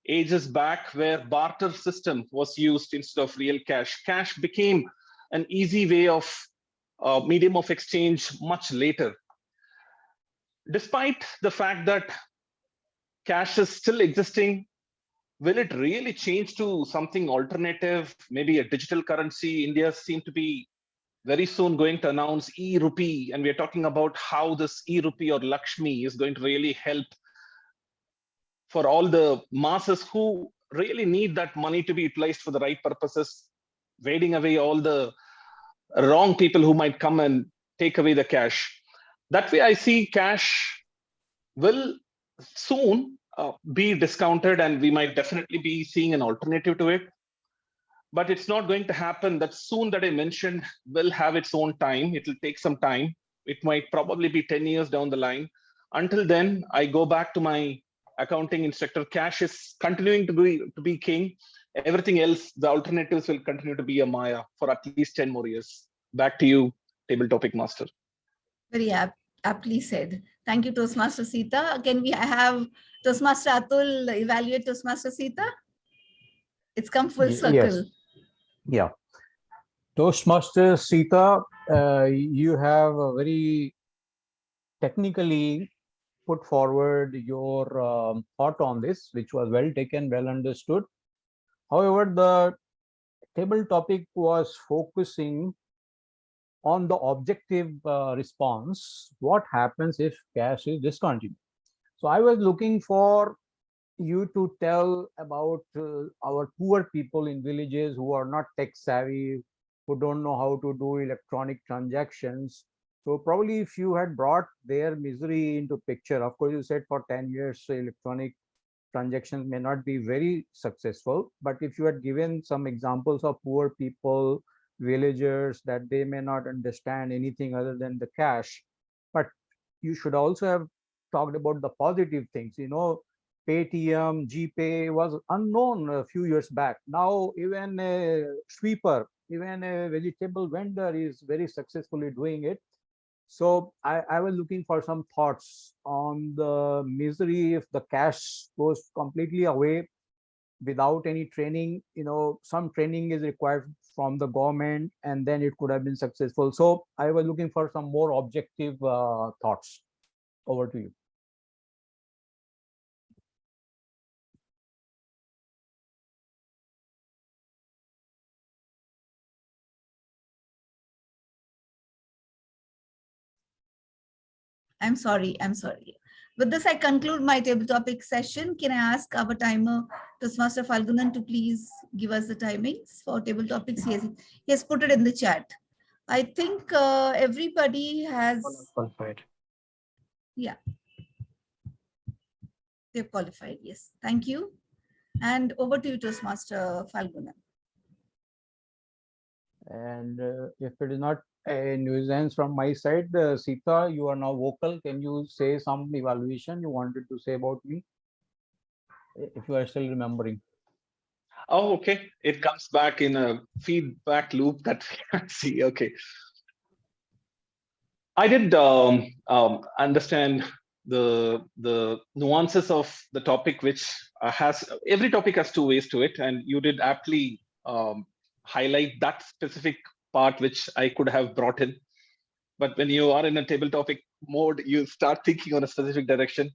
ages back where barter system was used instead of real cash. Cash became an easy way of medium of exchange much later. Despite the fact that cash is still existing, will it really change to something alternative, maybe a digital currency? India seems to be very soon going to announce e-rupee, and we're talking about how this e-rupee or Lakshmi is going to really help for all the masses who really need that money to be utilized for the right purposes, wading away all the wrong people who might come and take away the cash. That way I see cash will soon be discounted, and we might definitely be seeing an alternative to it. But it's not going to happen that soon that I mentioned will have its own time. It will take some time. It might probably be 10 years down the line. Until then, I go back to my accounting instructor. Cash is continuing to be king. Everything else, the alternatives will continue to be a Maya for at least 10 more years. Back to you, Table Topic Master. Very aptly said. Thank you, Toastmaster Sita. Can we have Toastmaster Atul evaluate Toastmaster Sita? It's come full circle. Yes. Yeah. Toastmaster Sita, you have a very technically put forward your thought on this, which was well taken, well understood. However, the table topic was focusing on the objective response. What happens if cash is discontinued? So I was looking for you to tell about our poor people in villages who are not tech savvy, who don't know how to do electronic transactions. So probably if you had brought their misery into picture, of course you said for 10 years electronic transactions may not be very successful, but if you had given some examples of poor people, villagers, that they may not understand anything other than the cash, but you should also have talked about the positive things. You know, Paytm, GPay was unknown a few years back. Now even a sweeper, even a vegetable vendor is very successfully doing it. So I was looking for some thoughts on the misery if the cash goes completely away without any training. You know, some training is required from the government, and then it could have been successful. So I was looking for some more objective thoughts. Over to you. I'm sorry. With this, I conclude my table topic session. Can I ask our timer, Toastmaster Phalgunan, to please give us the timings for table topics? He has put it in the chat. I think everybody has qualified. Yeah. They've qualified. Yes. Thank you. And over to you, Toastmaster Phalgunan. And if it is not a nuisance from my side, Sita, you are now vocal. Can you say some evaluation you wanted to say about me, if you are still remembering? Oh, okay. It comes back in a feedback loop that I see. Okay. I did understand the nuances of the topic, which every topic has two ways to it, and you did aptly highlight that specific part which I could have brought in. But when you are in a table topic mode, you start thinking on a specific direction,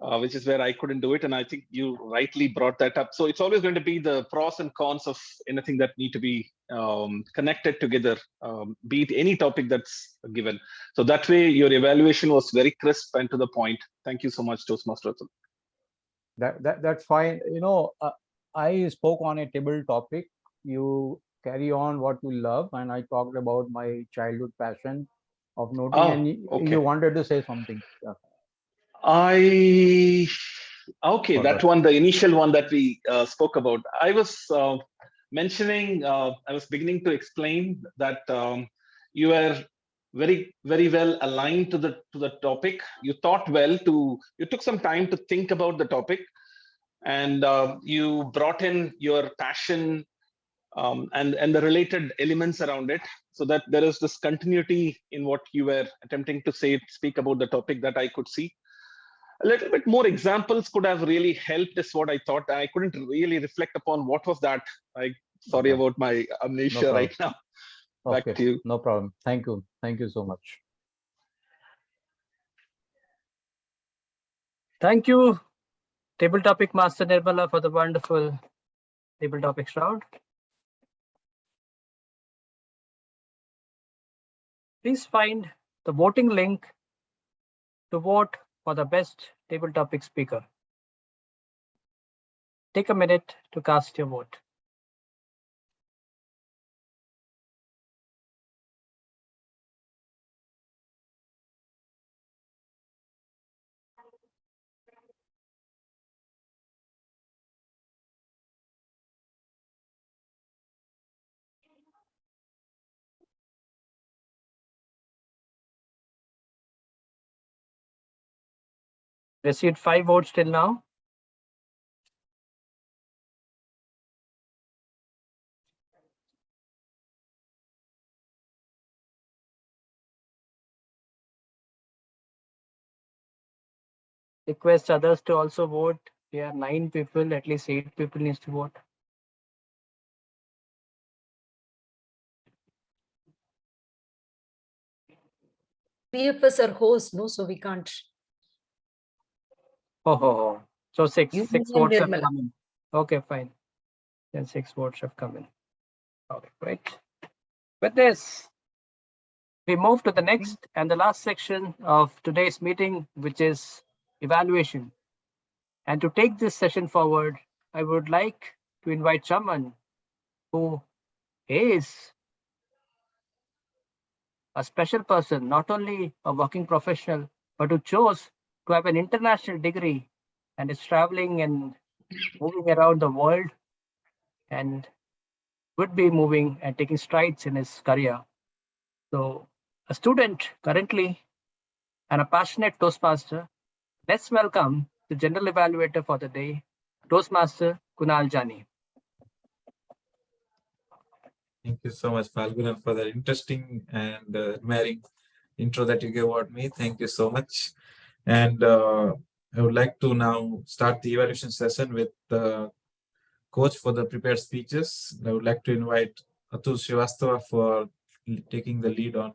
which is where I couldn't do it. And I think you rightly brought that up. So it's always going to be the pros and cons of anything that need to be connected together, be it any topic that's given. So that way your evaluation was very crisp and to the point. Thank you so much, Toastmasters. That's fine. I spoke on a table topic. You carry on what you love, and I talked about my childhood passion of noting, and you wanted to say something. Yeah. That one, the initial one that we spoke about. I was mentioning, I was beginning to explain that you were very, very well aligned to the topic. You thought well you took some time to think about the topic, and you brought in your passion and the related elements around it, so that there is this continuity in what you were attempting to speak about the topic that I could see. A little bit more examples could have really helped, is what I thought. I couldn't really reflect upon what was that. Sorry about my amnesia right now. Back to you. No problem. Thank you. Thank you so much. Thank you, Table Topic Master Nirmala, for the wonderful table topics round. Please find the voting link to vote for the best table topic speaker. Take a minute to cast your vote. Received 5 votes till now. Request others to also vote. We are 9 people, at least 8 people needs to vote. Three of us are hosts, no, so we can't. Oh. So 6 votes have Nirmala. come in. Okay, fine. Then 6 votes have come in. Okay, great. With this, we move to the next and the last section of today's meeting, which is evaluation. And to take this session forward, I would like to invite someone who is a special person, not only a working professional, but who chose to have an international degree and is traveling and moving around the world and would be moving and taking strides in his career. So a student currently and a passionate Toastmaster, let's welcome the general evaluator for the day, Toastmaster Kunal Jani. Thank you so much, Phalgunan, for that interesting and admiring intro that you gave about me. Thank you so much. And I would like to now start the evaluation session with the coach for the prepared speeches. I would like to invite Atul Srivastava for taking the lead on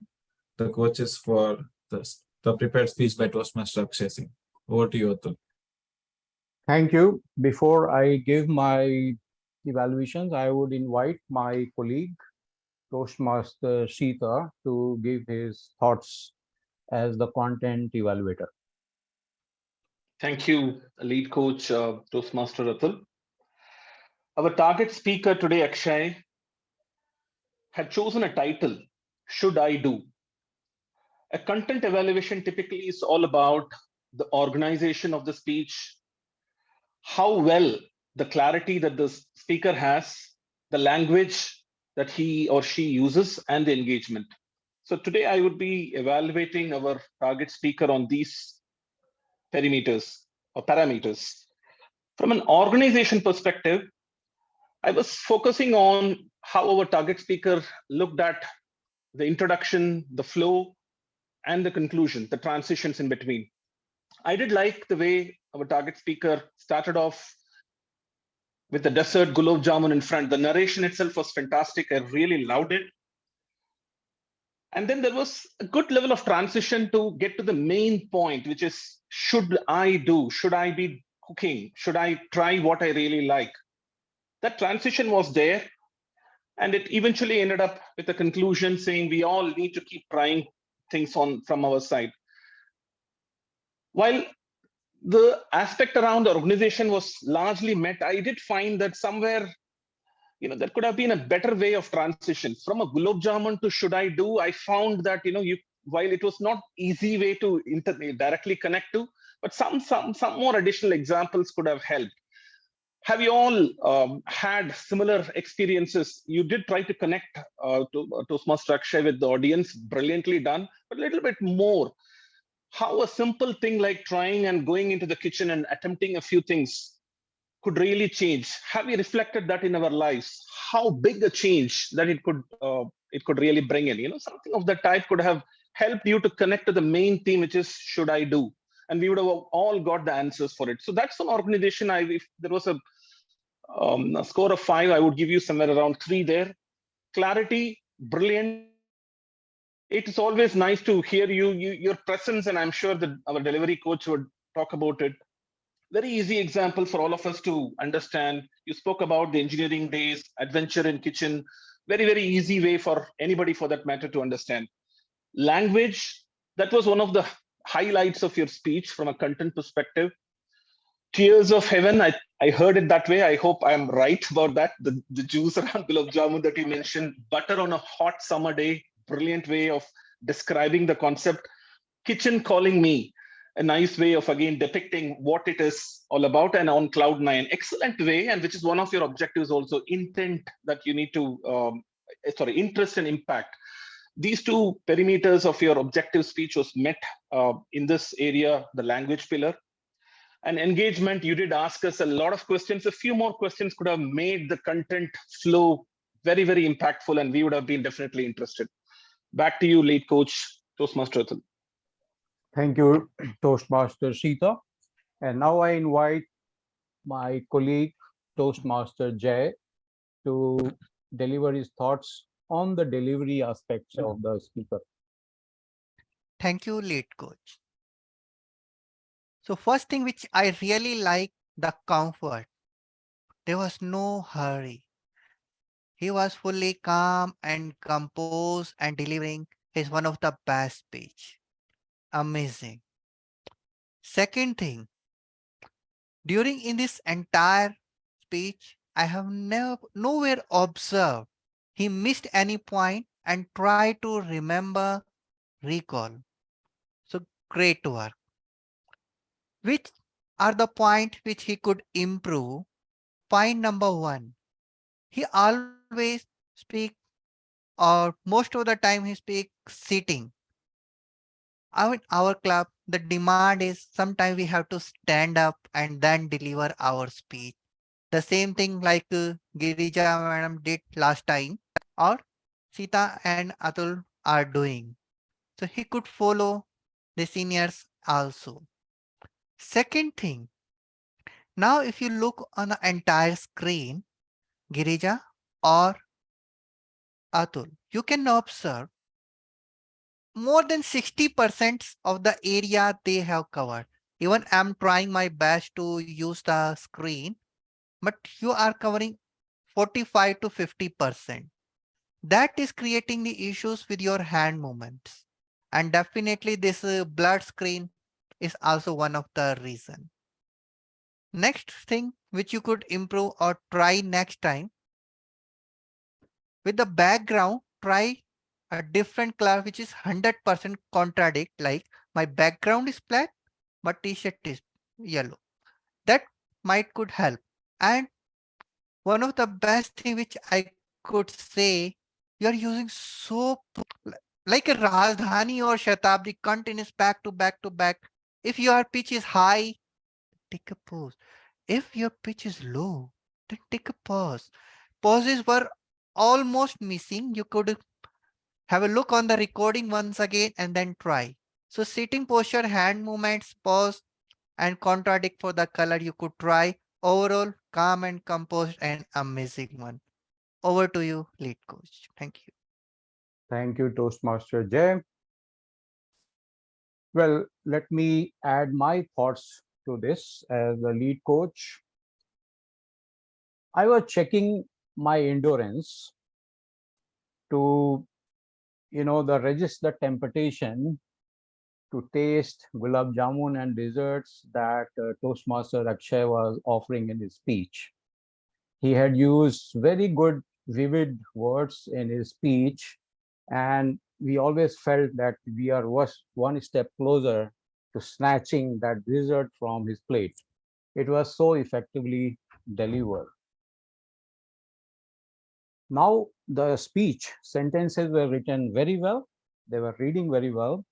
the coaches for the prepared speech by Toastmaster Akshay Singh. Over to you, Atul. Thank you. Before I give my evaluations, I would invite my colleague, Toastmaster Sita, to give his thoughts as the content evaluator. Thank you, lead coach, Toastmaster Atul. Our target speaker today, Akshay, had chosen a title, Should I Do? A content evaluation typically is all about the organization of the speech, how well the clarity that the speaker has, the language that he or she uses, and the engagement. So today I would be evaluating our target speaker on these parameters. From an organization perspective, I was focusing on how our target speaker looked at the introduction, the flow, and the conclusion, the transitions in between. I did like the way our target speaker started off with the dessert gulab jamun in front. The narration itself was fantastic. I really loved it. And then there was a good level of transition to get to the main point, which is, should I do? Should I be cooking? Should I try what I really like? That transition was there. And it eventually ended up with a conclusion saying we all need to keep trying things on from our side. While the aspect around the organization was largely met, I did find that somewhere, there could have been a better way of transition from a gulab jamun to should I do. I found that, while it was not easy way to directly connect to, but some more additional examples could have helped. Have you all had similar experiences? You did try to connect to Toastmaster Akshay with the audience, brilliantly done, but a little bit more. How a simple thing like trying and going into the kitchen and attempting a few things could really change. Have we reflected that in our lives? How big a change that it could really bring in? Something of that type could have helped you to connect to the main theme, which is should I do? And we would have all got the answers for it. So that's an organization. If there was a score of 5, I would give you somewhere around 3 there. Clarity, brilliant. It is always nice to hear your presence, and I'm sure that our delivery coach would talk about it. Very easy example for all of us to understand. You spoke about the engineering days, adventure in kitchen. Very, very easy way for anybody for that matter to understand. Language, that was one of the highlights of your speech from a content perspective. Tears of heaven, I heard it that way. I hope I'm right about that. The juice around gulab jamun that you mentioned, butter on a hot summer day, brilliant way of describing the concept. Kitchen calling me, a nice way of again depicting what it is all about, and on cloud 9, excellent way, and which is one of your objectives also, intent that you need to, interest and impact. These two perimeters of your objective speech was met in this area, the language pillar. And engagement, you did ask us a lot of questions. A few more questions could have made the content flow very, very impactful, and we would have been definitely interested. Back to you, lead coach, Toastmaster Atul. Thank you, Toastmaster Sita. And now I invite my colleague, Toastmaster Jay, to deliver his thoughts on the delivery aspects of the speaker. Thank you, lead coach. So first thing which I really like, the comfort. There was no hurry. He was fully calm and composed, and delivering is one of the best speech. Amazing. Second thing, during in this entire speech, I have nowhere observed he missed any point and tried to remember, recall. So great work. Which are the points which he could improve? Point number 1, he always speak, or most of the time he speak sitting. Our club, the demand is sometimes we have to stand up and then deliver our speech. The same thing like Girija madam did last time, or Sita and Atul are doing. So he could follow the seniors also. Second thing, now if you look on the entire screen, Girija or Atul, you can observe more than 60% of the area they have covered. Even I'm trying my best to use the screen, but you are covering 45 to 50%. That is creating the issues with your hand movements. And definitely this blurred screen is also one of the reason. Next thing which you could improve or try next time, with the background, try a different color which is 100% contradict, like my background is black, but t-shirt is yellow. That might could help. And one of the best thing which I could say, you're using so like a Rajdhani or Shatabdi continuous back to back to back. If your pitch is high, take a pause. If your pitch is low, then take a pause. Pauses were almost missing. You could have a look on the recording once again and then try. So sitting posture, hand movements, pause, and contradict for the color you could try. Overall, calm and composed and amazing one. Over to you, lead coach. Thank you. Thank you, Toastmaster Jay. Well, let me add my thoughts to this as the lead coach. I was checking my endurance to, resist the temptation to taste gulab jamun and desserts that Toastmaster Akshay was offering in his speech. He had used very good, vivid words in his speech, and we always felt that we are one step closer to snatching that dessert from his plate. It was so effectively delivered. Now, the speech sentences were written very well, they were reading very well,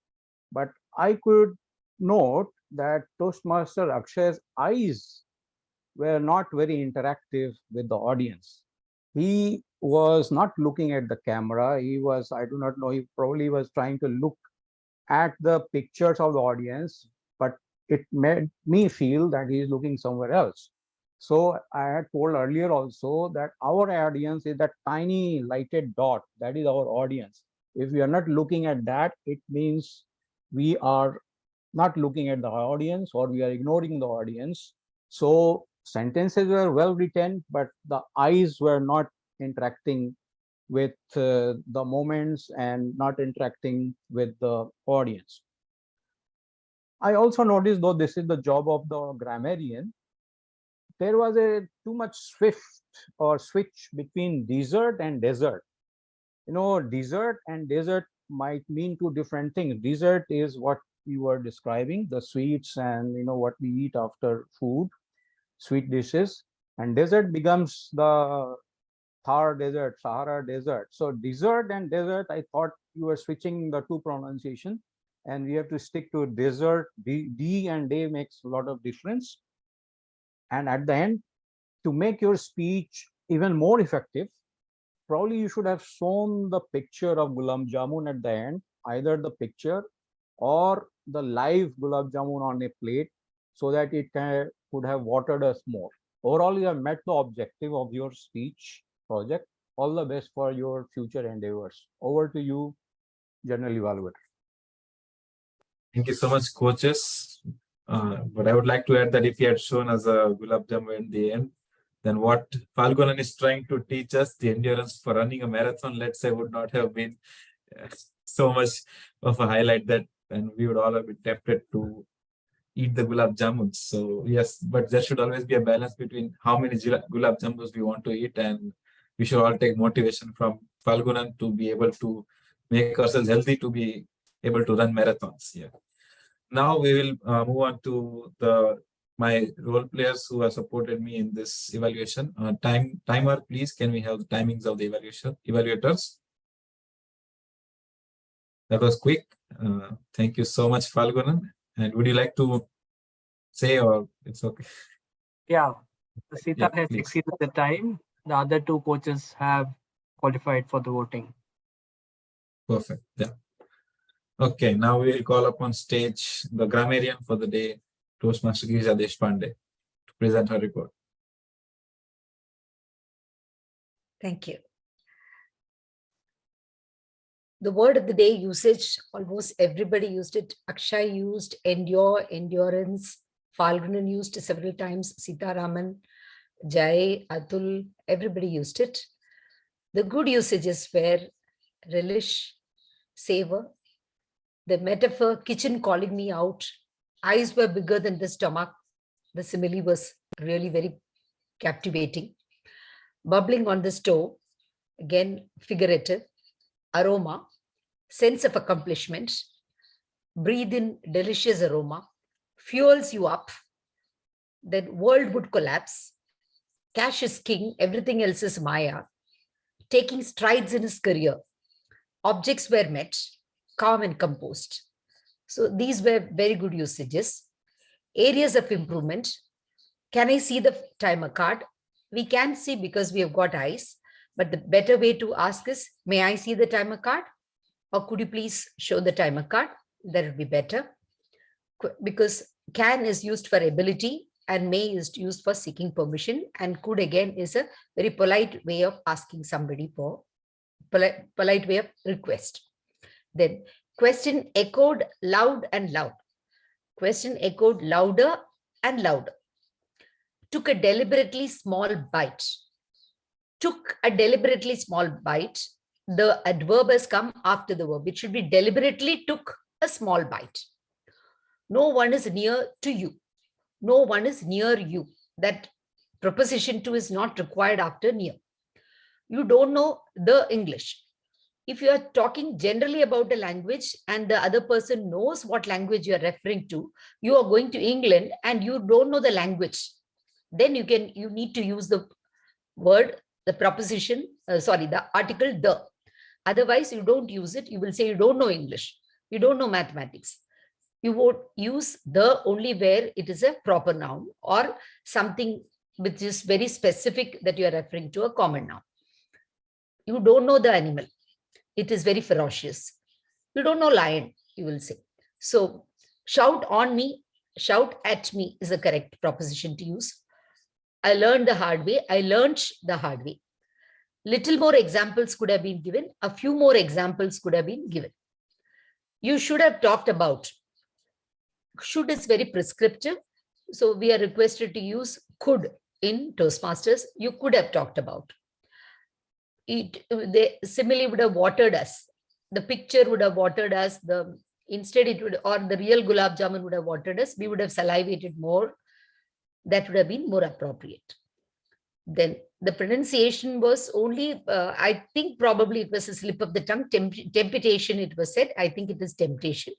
but I could note that Toastmaster Akshay's eyes were not very interactive with the audience. He was not looking at the camera. He was, I do not know, he probably was trying to look at the pictures of the audience, but it made me feel that he is looking somewhere else. So I had told earlier also that our audience is that tiny lighted dot. That is our audience. If we are not looking at that, it means we are not looking at the audience or we are ignoring the audience. So sentences were well written, but the eyes were not interacting with the moments and not interacting with the audience. I also noticed, though this is the job of the grammarian, there was a too much switch between dessert and desert. Dessert and desert might mean two different things. Dessert is what you were describing, the sweets and what we eat after food, sweet dishes, and desert becomes the Thar desert, Sahara desert. So dessert and desert, I thought you were switching the two pronunciation, and we have to stick to desert. D and day makes a lot of difference. And at the end, to make your speech even more effective, probably you should have shown the picture of gulab jamun at the end, either the picture or the live gulab jamun on a plate, so that it could have watered us more. Overall, you have met the objective of your speech project. All the best for your future endeavors. Over to you, General Evaluator. Thank you so much, coaches. But I would like to add that if you had shown us a gulab jamun in the end, then what Phalgunan is trying to teach us, the endurance for running a marathon, let's say, would not have been so much of a highlight that, and we would all have been tempted to eat the gulab jamuns. So yes, but there should always be a balance between how many gulab jamuns we want to eat, and we should all take motivation from Phalgunan to be able to make ourselves healthy, to be able to run marathons. Yeah. Now we will move on to my role players who have supported me in this evaluation. Timer, please. Can we have the timings of the evaluators? That was quick. Thank you so much, Phalgunan. And would you like to say, or it's okay? Yeah, Sita has please. exceeded the time. The other two coaches have qualified for the voting. Perfect. Yeah. Okay, now we will call upon stage the grammarian for the day, Toastmaster Girija Deshpande, to present her report. Thank you. The word of the day usage, almost everybody used it. Akshay used endure, endurance. Phalgunan used several times. Sita Raman, Jai, Atul, everybody used it. The good usages were relish, savor. The metaphor, kitchen calling me out. Eyes were bigger than the stomach. The simile was really very captivating. Bubbling on the stove, again figurative. Aroma, sense of accomplishment. Breathe in delicious aroma. Fuels you up. Then world would collapse. Cash is king, everything else is Maya. Taking strides in his career. Objects were met. Calm and composed. So these were very good usages. Areas of improvement. Can I see the timer card? We can see because we have got eyes, but the better way to ask is, may I see the timer card? Or could you please show the timer card? That would be better. Because Can is used for ability, and may is used for seeking permission, and could again is a very polite way of asking somebody for polite way of request. Then question echoed loud and loud. Question echoed louder and louder. Took a deliberately small bite. Took a deliberately small bite. The adverb has come after the verb. It should be deliberately took a small bite. No one is near to you. No one is near you. That preposition to is not required after near. You don't know the English. If you are talking generally about a language and the other person knows what language you are referring to, you are going to England and you don't know the language, then you need to use the word, the preposition, the article the. Otherwise, you don't use it. You will say you don't know English. You don't know mathematics. You won't use the only where it is a proper noun or something which is very specific that you are referring to, a common noun. You don't know the animal. It is very ferocious. You don't know lion, you will say. So shout on me, shout at me is the correct proposition to use. I learned the hard way. I learned the hard way. Little more examples could have been given. A few more examples could have been given. You should have talked about. Should is very prescriptive. So we are requested to use could in Toastmasters. You could have talked about. They similarly would have watered us. The picture would have watered us. Instead it would, or the real gulab jamun would have watered us. We would have salivated more. That would have been more appropriate. Then the pronunciation was only, I think probably it was a slip of the tongue. Temptation, it was said. I think it is temptation.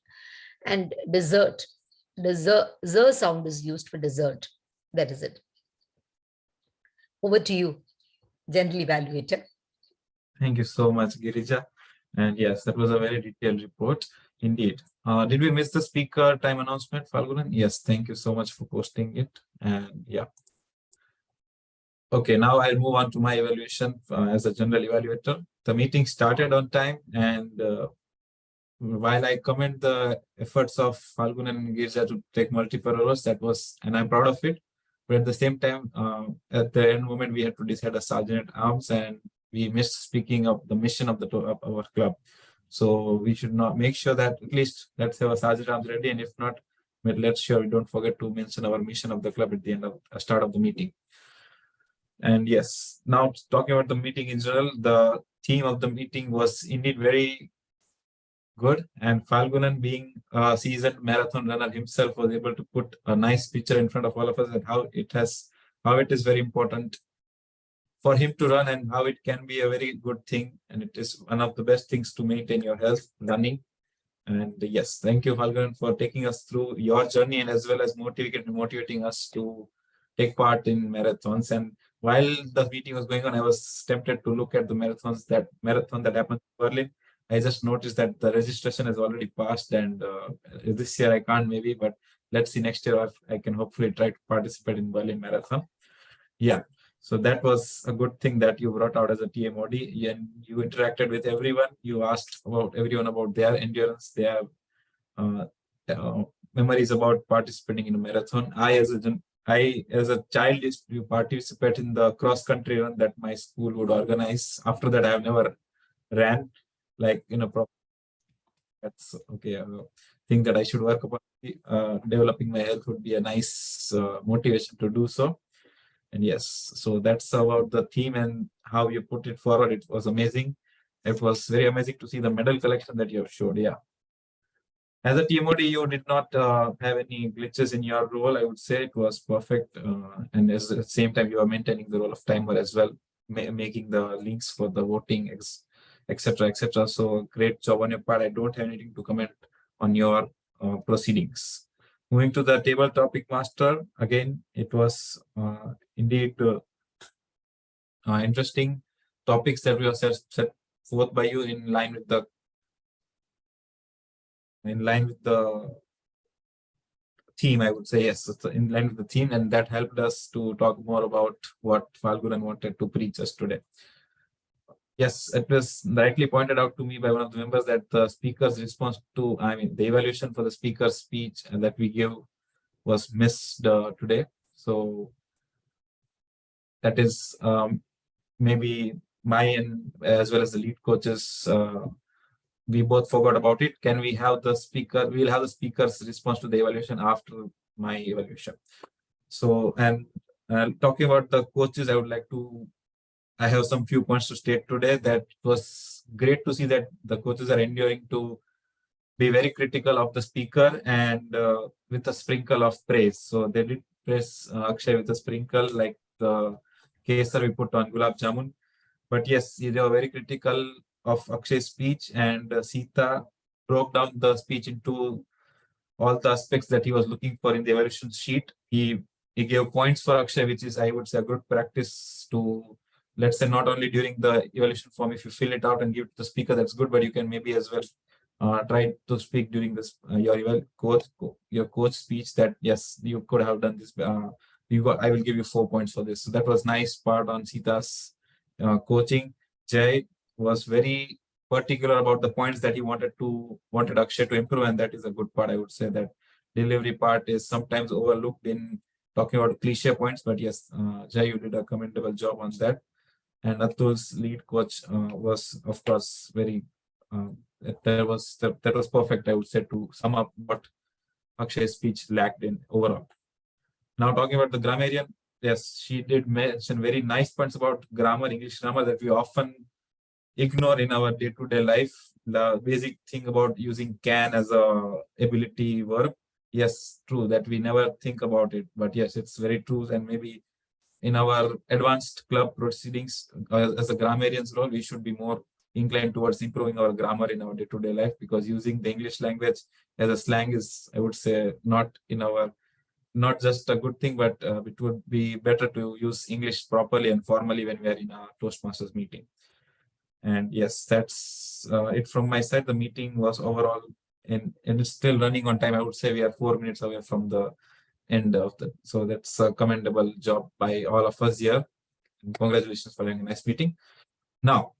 And dessert. The z sound is used for dessert. That is it. Over to you, general evaluator. Thank you so much, Girija. And yes, that was a very detailed report indeed. Did we miss the speaker time announcement, Phalgunan? Yes, thank you so much for posting it. And yeah. Okay, now I'll move on to my evaluation as a general evaluator. The meeting started on time, and while I commend the efforts of Phalgunan and Girija to take multiple roles, and I'm proud of it. But at the same time, at the end moment, we had to decide a sergeant at arms, and we missed speaking of the mission of our club. So we should not make sure that at least let's have a sergeant at arms ready, and if not, let's sure we don't forget to mention our mission of the club at the end of start of the meeting. And yes, now talking about the meeting in general, the theme of the meeting was indeed very good, and Phalgunan, being a seasoned marathon runner himself, was able to put a nice picture in front of all of us and how it is very important for him to run and how it can be a very good thing, and it is one of the best things to maintain your health, running. And yes, thank you, Phalgunan, for taking us through your journey and as well as motivating us to take part in marathons. And while the meeting was going on, I was tempted to look at the marathon that happened in Berlin. I just noticed that the registration has already passed, and this year I can't maybe, but let's see next year if I can hopefully try to participate in Berlin Marathon. Yeah, so that was a good thing that you brought out as a TMoD, and you interacted with everyone. You asked about everyone about their endurance, their memories about participating in a marathon. I as a child used to participate in the cross country run that my school would organize. After that, I have never ran like in a proper. That's okay. I think that I should work upon developing my health would be a nice motivation to do so. And yes, so that's about the theme and how you put it forward. It was amazing. It was very amazing to see the medal collection that you have showed. Yeah. As a TMoD, you did not have any glitches in your role. I would say it was perfect. And at the same time, you are maintaining the role of timer as well, making the links for the voting, etc., etc. So great job on your part. I don't have anything to comment on your proceedings. Moving to the table topic master, again, it was indeed interesting topics that were set forth by you in line with the theme. I would say yes, it's in line with the theme, and that helped us to talk more about what Phalgunan wanted to preach us today. Yes, it was rightly pointed out to me by one of the members that the speaker's response to, the evaluation for the speaker's speech that we give was missed today. So that is maybe my and as well as the lead coaches. We both forgot about it. Can we have the speaker? We'll have the speaker's response to the evaluation after my evaluation. So, and talking about the coaches, I have some few points to state today. That was great to see that the coaches are enduring to be very critical of the speaker and with a sprinkle of praise. So they did praise Akshay with a sprinkle, like the kesar we put on gulab jamun. But yes, they were very critical of Akshay's speech, and Sita broke down the speech into all the aspects that he was looking for in the evaluation sheet. He gave points for Akshay, which is, I would say, a good practice to, let's say, not only during the evaluation form, if you fill it out and give it to the speaker, that's good, but you can maybe as well try to speak during this your coach speech that yes, you could have done this. I will give you 4 points for this. So that was nice part on Sita's coaching. Jay was very particular about the points that he wanted Akshay to improve, and that is a good part. I would say that delivery part is sometimes overlooked in talking about cliche points, but yes, Jay, you did a commendable job on that. And Atul's lead coach was, of course, very that was perfect, I would say, to sum up what Akshay's speech lacked in overall. Now talking about the grammarian, yes, she did mention very nice points about grammar, English grammar, that we often ignore in our day-to-day life. The basic thing about using can as a ability verb, yes, true, that we never think about it, but yes, it's very true. And maybe in our advanced club proceedings as a grammarian's role, we should be more inclined towards improving our grammar in our day-to-day life, because using the English language as a slang is, I would say, not just a good thing, but it would be better to use English properly and formally when we are in a Toastmasters meeting. And yes, that's it from my side. The meeting was overall, and it's still running on time. I would say we are 4 minutes away from the end of the, so that's a commendable job by all of us here. And congratulations for having a nice meeting. Now,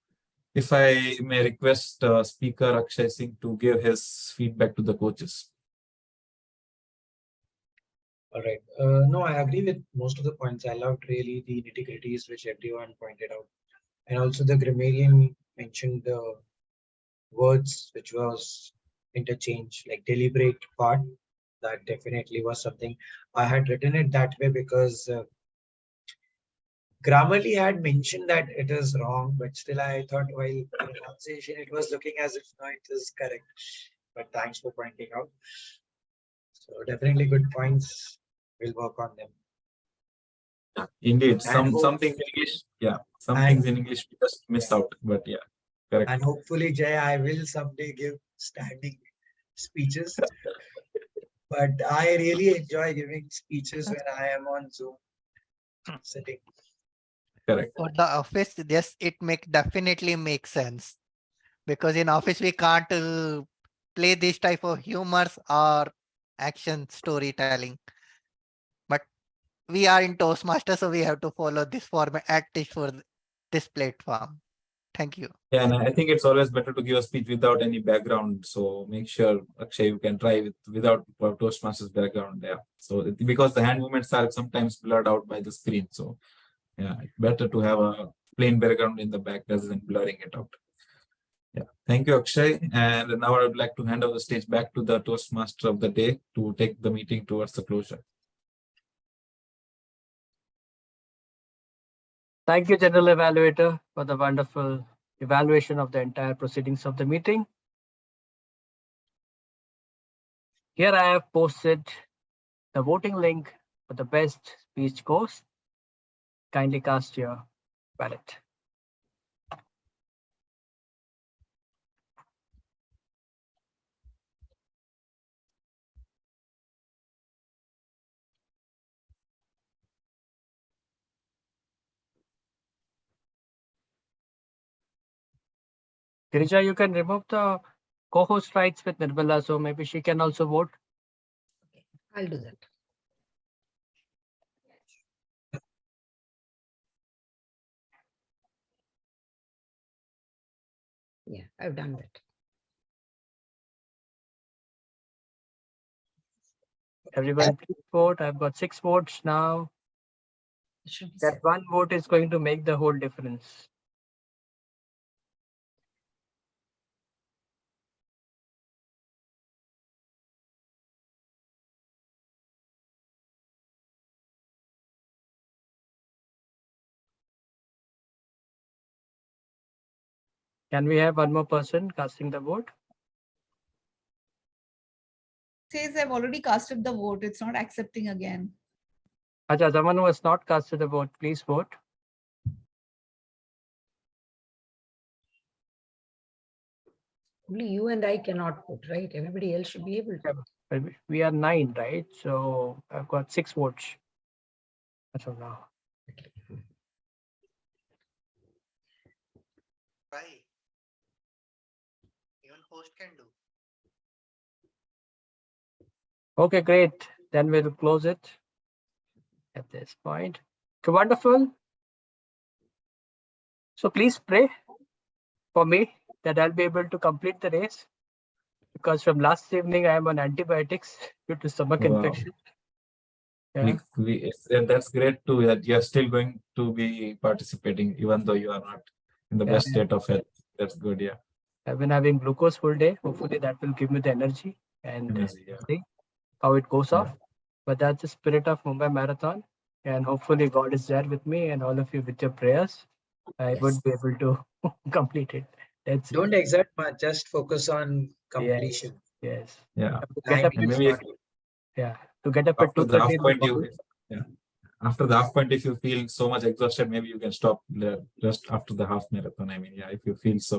if I may request Speaker Akshay Singh to give his feedback to the coaches. All right. No, I agree with most of the points. I loved really the nitty-gritties which everyone pointed out. And also the grammarian mentioned the words which was interchange, like deliberate part. That definitely was something. I had written it that way because Grammarly had mentioned that it is wrong, but still I thought while pronunciation it was looking as if no, it is correct. But thanks for pointing out. So definitely good points. We'll work on them. Indeed, some things in English, some things in English we just miss out, but yeah, correct. And hopefully, Jay, I will someday give standing speeches. But I really enjoy giving speeches when I am on Zoom sitting. Correct. For the office, yes, it definitely makes sense, because in office we can't play this type of humors or action storytelling. But we are in Toastmasters, so we have to follow this format at least for this platform. Thank you. Yeah, and I think it's always better to give a speech without any background. So make sure, Akshay, you can try without Toastmasters background there. So because the hand movements are sometimes blurred out by the screen. So yeah, it's better to have a plain background in the back rather than blurring it out. Yeah, thank you, Akshay. And now I would like to hand over the stage back to the Toastmaster of the day to take the meeting towards the closure. Thank you, General Evaluator, for the wonderful evaluation of the entire proceedings of the meeting. Here I have posted the voting link for the best speech course. Kindly cast your ballot. Girija, you can remove the co-host rights with Nirmala, so maybe she can also vote. Okay, I'll do that. Yeah, I've done that. Everyone please vote. I've got 6 votes now. It should be That 7. one vote is going to make the whole difference. Can we have one more person casting the vote? Says I've already casted the vote. It's not accepting again. Acha, someone who has not casted the vote, please vote. Only you and I cannot vote, right? Everybody else should be able to. Well, we are 9, right? So I've got 6 votes. That's all now. Right. Even host can do. Okay, great. Then we'll close it at this point. Okay, wonderful. So please pray for me that I'll be able to complete the race, because from last evening I am on antibiotics due to stomach Wow. infection. Yeah. That's great too, that you're still going to be participating even though you are not in the Yeah, best yeah. state of health. That's good, yeah. I've been having glucose full day. Hopefully that will give me the energy and Energy, yeah. see how it goes Yeah. off. But that's the spirit of Mumbai Marathon. And hopefully God is there with me and all of you with your prayers. I Yes. would be able to complete it. That's Don't exert much, just focus on completion. yes. Yeah. To get up, And Timing is maybe not. yeah, to get up at after the half 2:30 in the point, morning. yeah. After the half point, if you feel so much exhausted, maybe you can stop just after the half marathon. I mean, yeah, if you feel so,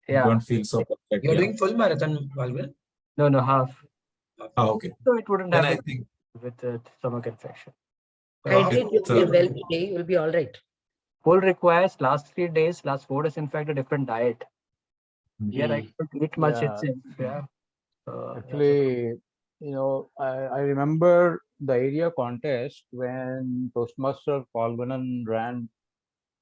you Yeah. don't feel so perfect. You're Yeah. doing full marathon, Phalgunan? No, half. Oh, okay. So it wouldn't Then I happen think with the stomach infection. Hydrate it's yourself well today. You'll be all right. Full requires last 3 days, last 4 days, in fact, a different diet. Yeah, I couldn't eat much Yeah. itself. Yeah. Actually, I remember the area contest when Toastmaster Phalgunan ran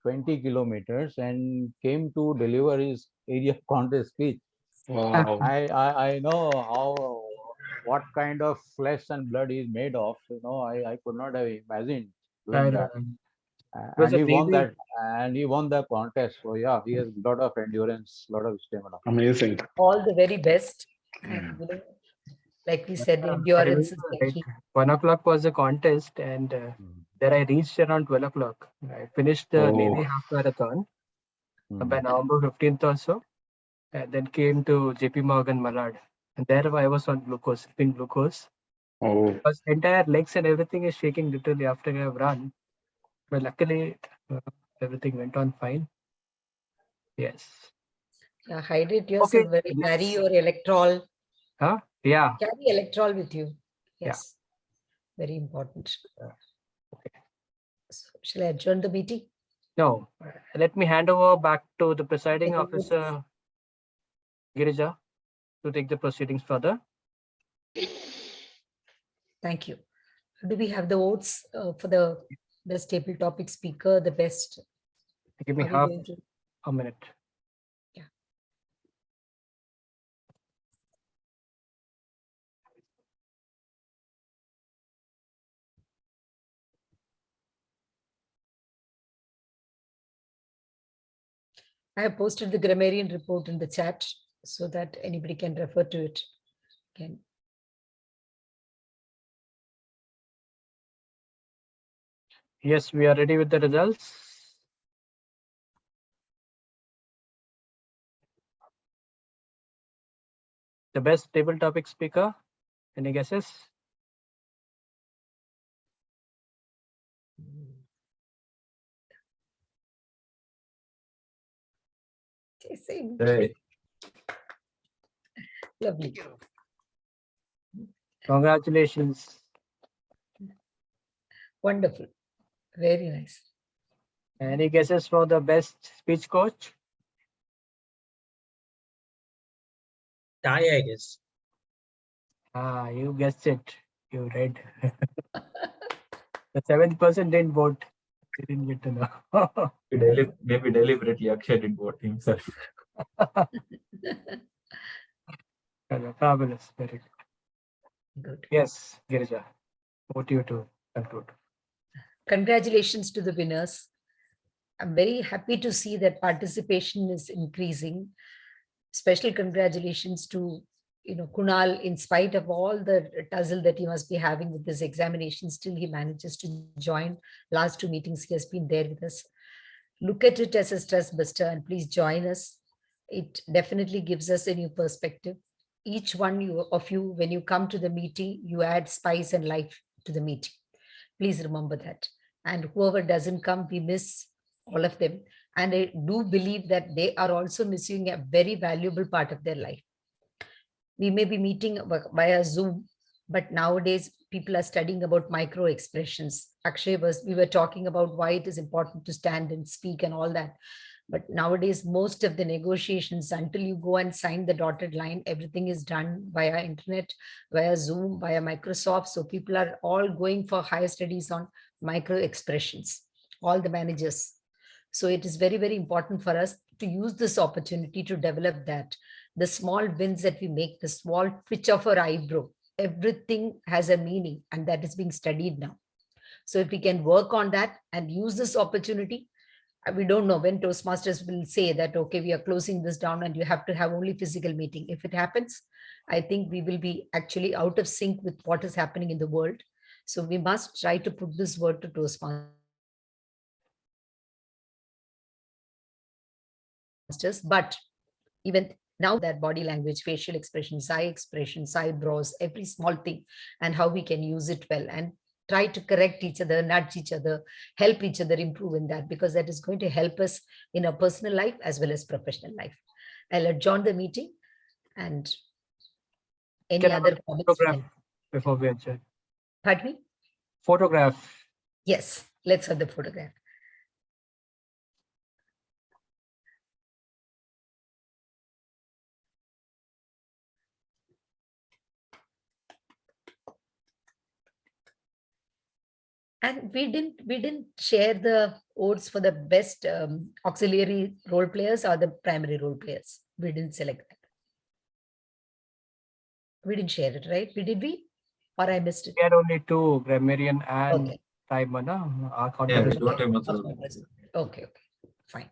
20 kilometers and came to deliver his area contest speech. wow. I know what kind of flesh and blood he's made of. I could not have imagined doing that. It was And a he won navy. that, and he won the contest. So yeah, he has a lot of endurance, lot of stamina. Amazing. All the very best. And like we said, I endurance is remember, the right? key. 1 o'clock was the contest, and there I reached around 12 o'clock. I finished the Navy half marathon by November 15th or so, and then came to JP Morgan Malad. And there I was on glucose, sipping glucose. Oh, Because entire legs and everything is shaking literally after I have run. But luckily, everything went on fine. Yes. Yeah, hydrate Okay. yourself well. Carry your electrol. Huh? Yeah. Carry electrol with you. Yes. Very important. So, shall I adjourn the meeting? No. Let me hand over back to the presiding officer, Girija, to take the proceedings further. Thank you. Do we have the votes for the best table topic speaker, the best? Give me Are we half going to- a minute. Yeah. I have posted the grammarian report in the chat so that anybody can refer to it again. Yes, we are ready with the results. The best table topic speaker. Any guesses? Hey. Lovely. Congratulations. Wonderful. Very nice. Any guesses for the best speech coach? Tie, I guess. You guessed it. You read. The 7% didn't vote. They didn't get to know. Maybe deliberately Akshay didn't vote himself. Fabulous. Very good. Good. Yes, Girija, over to you to conclude. Congratulations to the winners. I'm very happy to see that participation is increasing. Special congratulations to Kunal. In spite of all the tussle that he must be having with this examination, still he manages to join. Last 2 meetings he has been there with us. Look at it as a stress buster and please join us. It definitely gives us a new perspective. Each one of you, when you come to the meeting, you add spice and life to the meeting. Please remember that. And whoever doesn't come, we miss all of them. And I do believe that they are also missing a very valuable part of their life. We may be meeting via Zoom, but nowadays people are studying about micro expressions. Akshay we were talking about why it is important to stand and speak and all that. But nowadays, most of the negotiations, until you go and sign the dotted line, everything is done via internet, via Zoom, via Microsoft. So people are all going for higher studies on micro expressions, all the managers. So it is very, very important for us to use this opportunity to develop that. The small wins that we make, the small twitch of our eyebrow, everything has a meaning, and that is being studied now. So if we can work on that and use this opportunity, we don't know when Toastmasters will say that, okay, we are closing this down and you have to have only physical meeting. If it happens, I think we will be actually out of sync with what is happening in the world. So we must try to put this word to Toastmasters. But even now that body language, facial expressions, eyebrows, every small thing, and how we can use it well and try to correct each other, nudge each other, help each other improve in that, because that is going to help us in our personal life as well as professional life. I'll adjourn the meeting and any other comments. Photograph before we adjourn. Pardon me? Photograph. Yes, let's have the photograph. And we didn't share the awards for the best auxiliary role players or the primary role players. We didn't select that. We didn't share it, right? Did we? Or I missed it? We had only 2, grammarian and timer. Yeah, we don't have much. Okay, fine.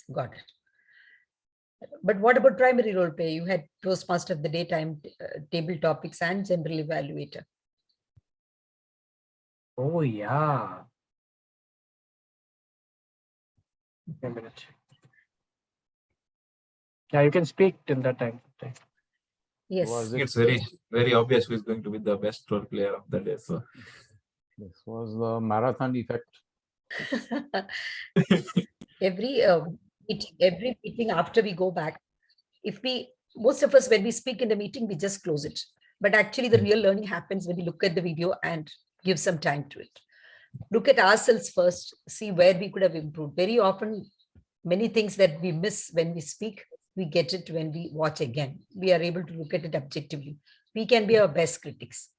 Got it. But what about primary role play? You had Toastmaster of the daytime, table topics, and general evaluator. Oh, yeah. A minute. Yeah, you can speak till that time. Yes. It's very, very obvious who is going to be the best role player of the day. So this was the marathon effect. Every meeting after we go back, most of us, when we speak in the meeting, we just close it. But actually the real learning happens when we look at the video and give some time to it. Look at ourselves first, see where we could have improved. Very often, many things that we miss when we speak, we get it when we watch again. We are able to look at it objectively. We can be our best critics.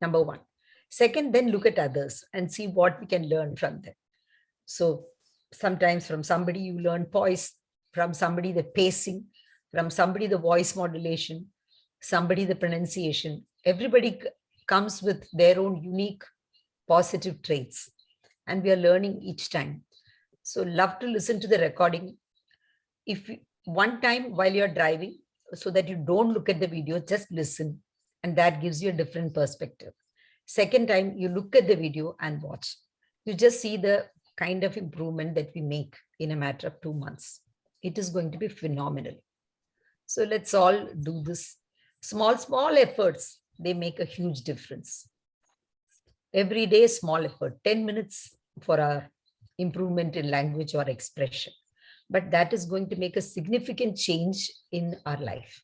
Number one. Second, then look at others and see what we can learn from them. So sometimes from somebody you learn poise, from somebody the pacing, from somebody the voice modulation, somebody the pronunciation. Everybody comes with their own unique positive traits, and we are learning each time. So love to listen to the recording. If one time while you're driving, so that you don't look at the video, just listen, and that gives you a different perspective. Second time, you look at the video and watch. You just see the kind of improvement that we make in a matter of 2 months. It is going to be phenomenal. So let's all do this. Small efforts, they make a huge difference. Every day, small effort, 10 minutes for our improvement in language or expression. But that is going to make a significant change in our life.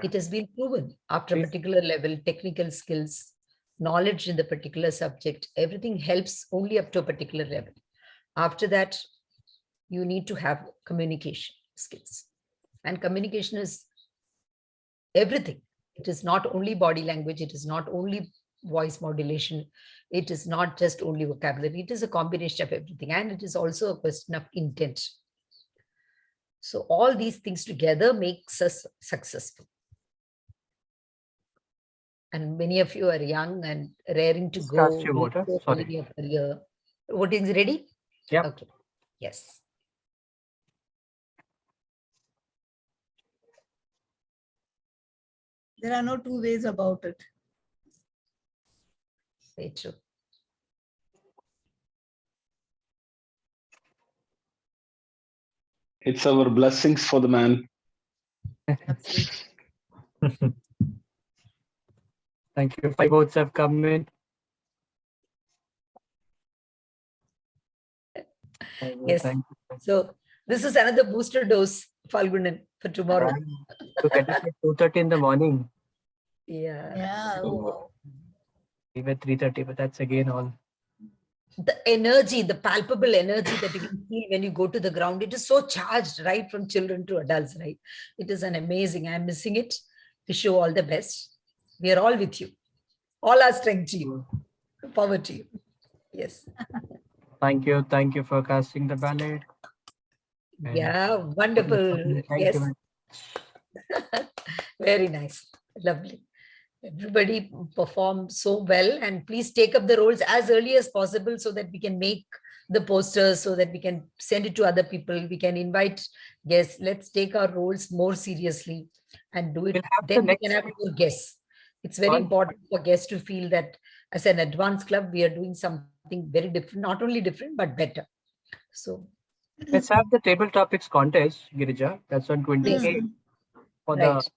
It has been proven after a particular level, technical skills, knowledge in the particular subject, everything helps only up to a particular level. After that, you need to have communication skills. And communication is everything. It is not only body language. It is not only voice modulation. It is not just only vocabulary. It is a combination of everything. And it is also a question of intent. So all these things together makes us successful. And many of you are young and raring to Start go. your very voter. so Sorry. early in your career. Voting is ready? Yep. Okay. Yes. There are no two ways about it. Very true. It's our blessings for the man. Absolutely. Thank you. 5 votes have come in. Yes. Thank you. So this is another booster dose, Phalgunan, for tomorrow. To get it at 2:30 in the morning. Yeah. Yeah. Oh, wow. Leave at 3:30, but that's again all. The energy, the palpable energy that you can feel when you go to the ground, it is so charged, right? From children to adults, right? It is an amazing. I'm missing it. Wish you all the best. We are all with you. All our strength to you. Power to you. Yes. Thank you. Thank you for casting the ballot. And Yeah, wonderful. Thank Yes. you. Very nice. Lovely. Everybody performed so well, and please take up the roles as early as possible so that we can make the posters, so that we can send it to other people. We can invite guests. Let's take our roles more seriously and do it. We'll have the Then we next can have more guests. It's very one. important for guests to feel that as an advanced club, we are doing something very different, not only different, but better. So Let's have the table topics contest, Girija. That's on 28th for the right.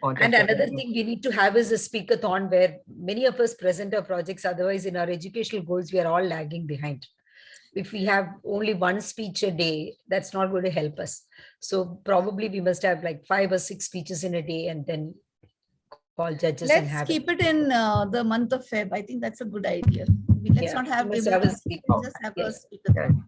contest. And another thing we need to have is a speakathon where many of us present our projects. Otherwise, in our educational goals, we are all lagging behind. If we have only one speech a day, that's not going to help us. So probably we must have like 5 or 6 speeches in a day and then call judges and Let's have keep it. it in the month of Feb. I think that's a good idea. Let's not have we must table have a topics, speaker. just have a Yes. speakathon.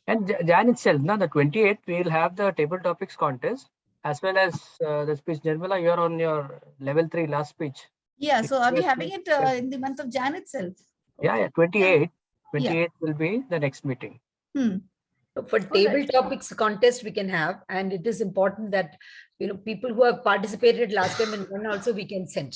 And Jan itself, now the 28th, we'll have the table topics contest as well as the speech. Nirmala, you're on your level 3 last speech. Yeah, so are we Yes, having yes, it yes. in the month of Jan itself? Yeah, yeah, 28. 28 will be the next meeting. So for table topics contest we can have, and it is important that people who have participated last time and won also we can send.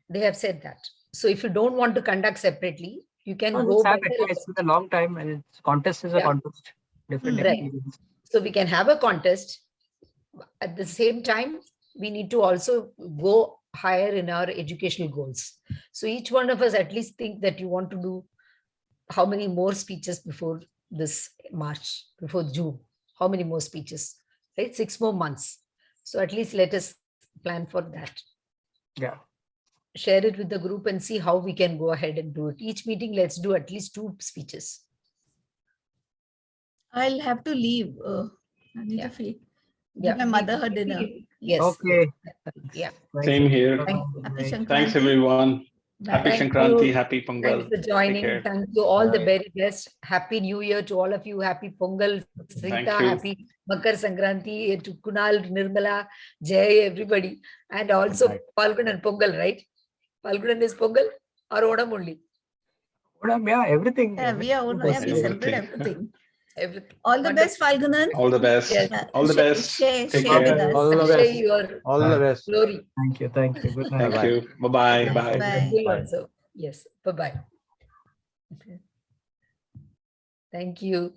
They have said that. So if you don't want to conduct separately, you can go by the It's been a long time, and it's contest is a contest. Different right. experience. So we can have a contest. At the same time, we need to also go higher in our educational goals. So each one of us at least think that you want to do how many more speeches before this March, before June, how many more speeches, right? 6 more months. So at least let us plan for that. Yeah. Share it with the group and see how we can go ahead and do it. Each meeting, let's do at least 2 speeches. I'll have to leave. I need to give my mother her dinner. Yes. Okay. Yeah. Same here. Happy Sankranti. Thanks, everyone. Happy Thank Sankranti, you. happy Pongal. Thanks for joining. Thank you. All the very best. Happy New Year to all of you. Happy Pongal, Srita. Happy Makar Sankranti to Kunal, Nirmala, Jay, everybody. And also Phalgunan and Pongal, right? Phalgunan is Pongal or Onam only? Onam, yeah, everything. Yeah, we are Onam. Yeah, we celebrate everything. All the best, Phalgunan. All the best. Yes. All the best. Share Take with care. us. All the Share best. your All the best. glory. Thank you. Thank you. Good night. Thank you. Bye-bye. Bye. Bye. You also. Yes. Bye-bye. Thank you.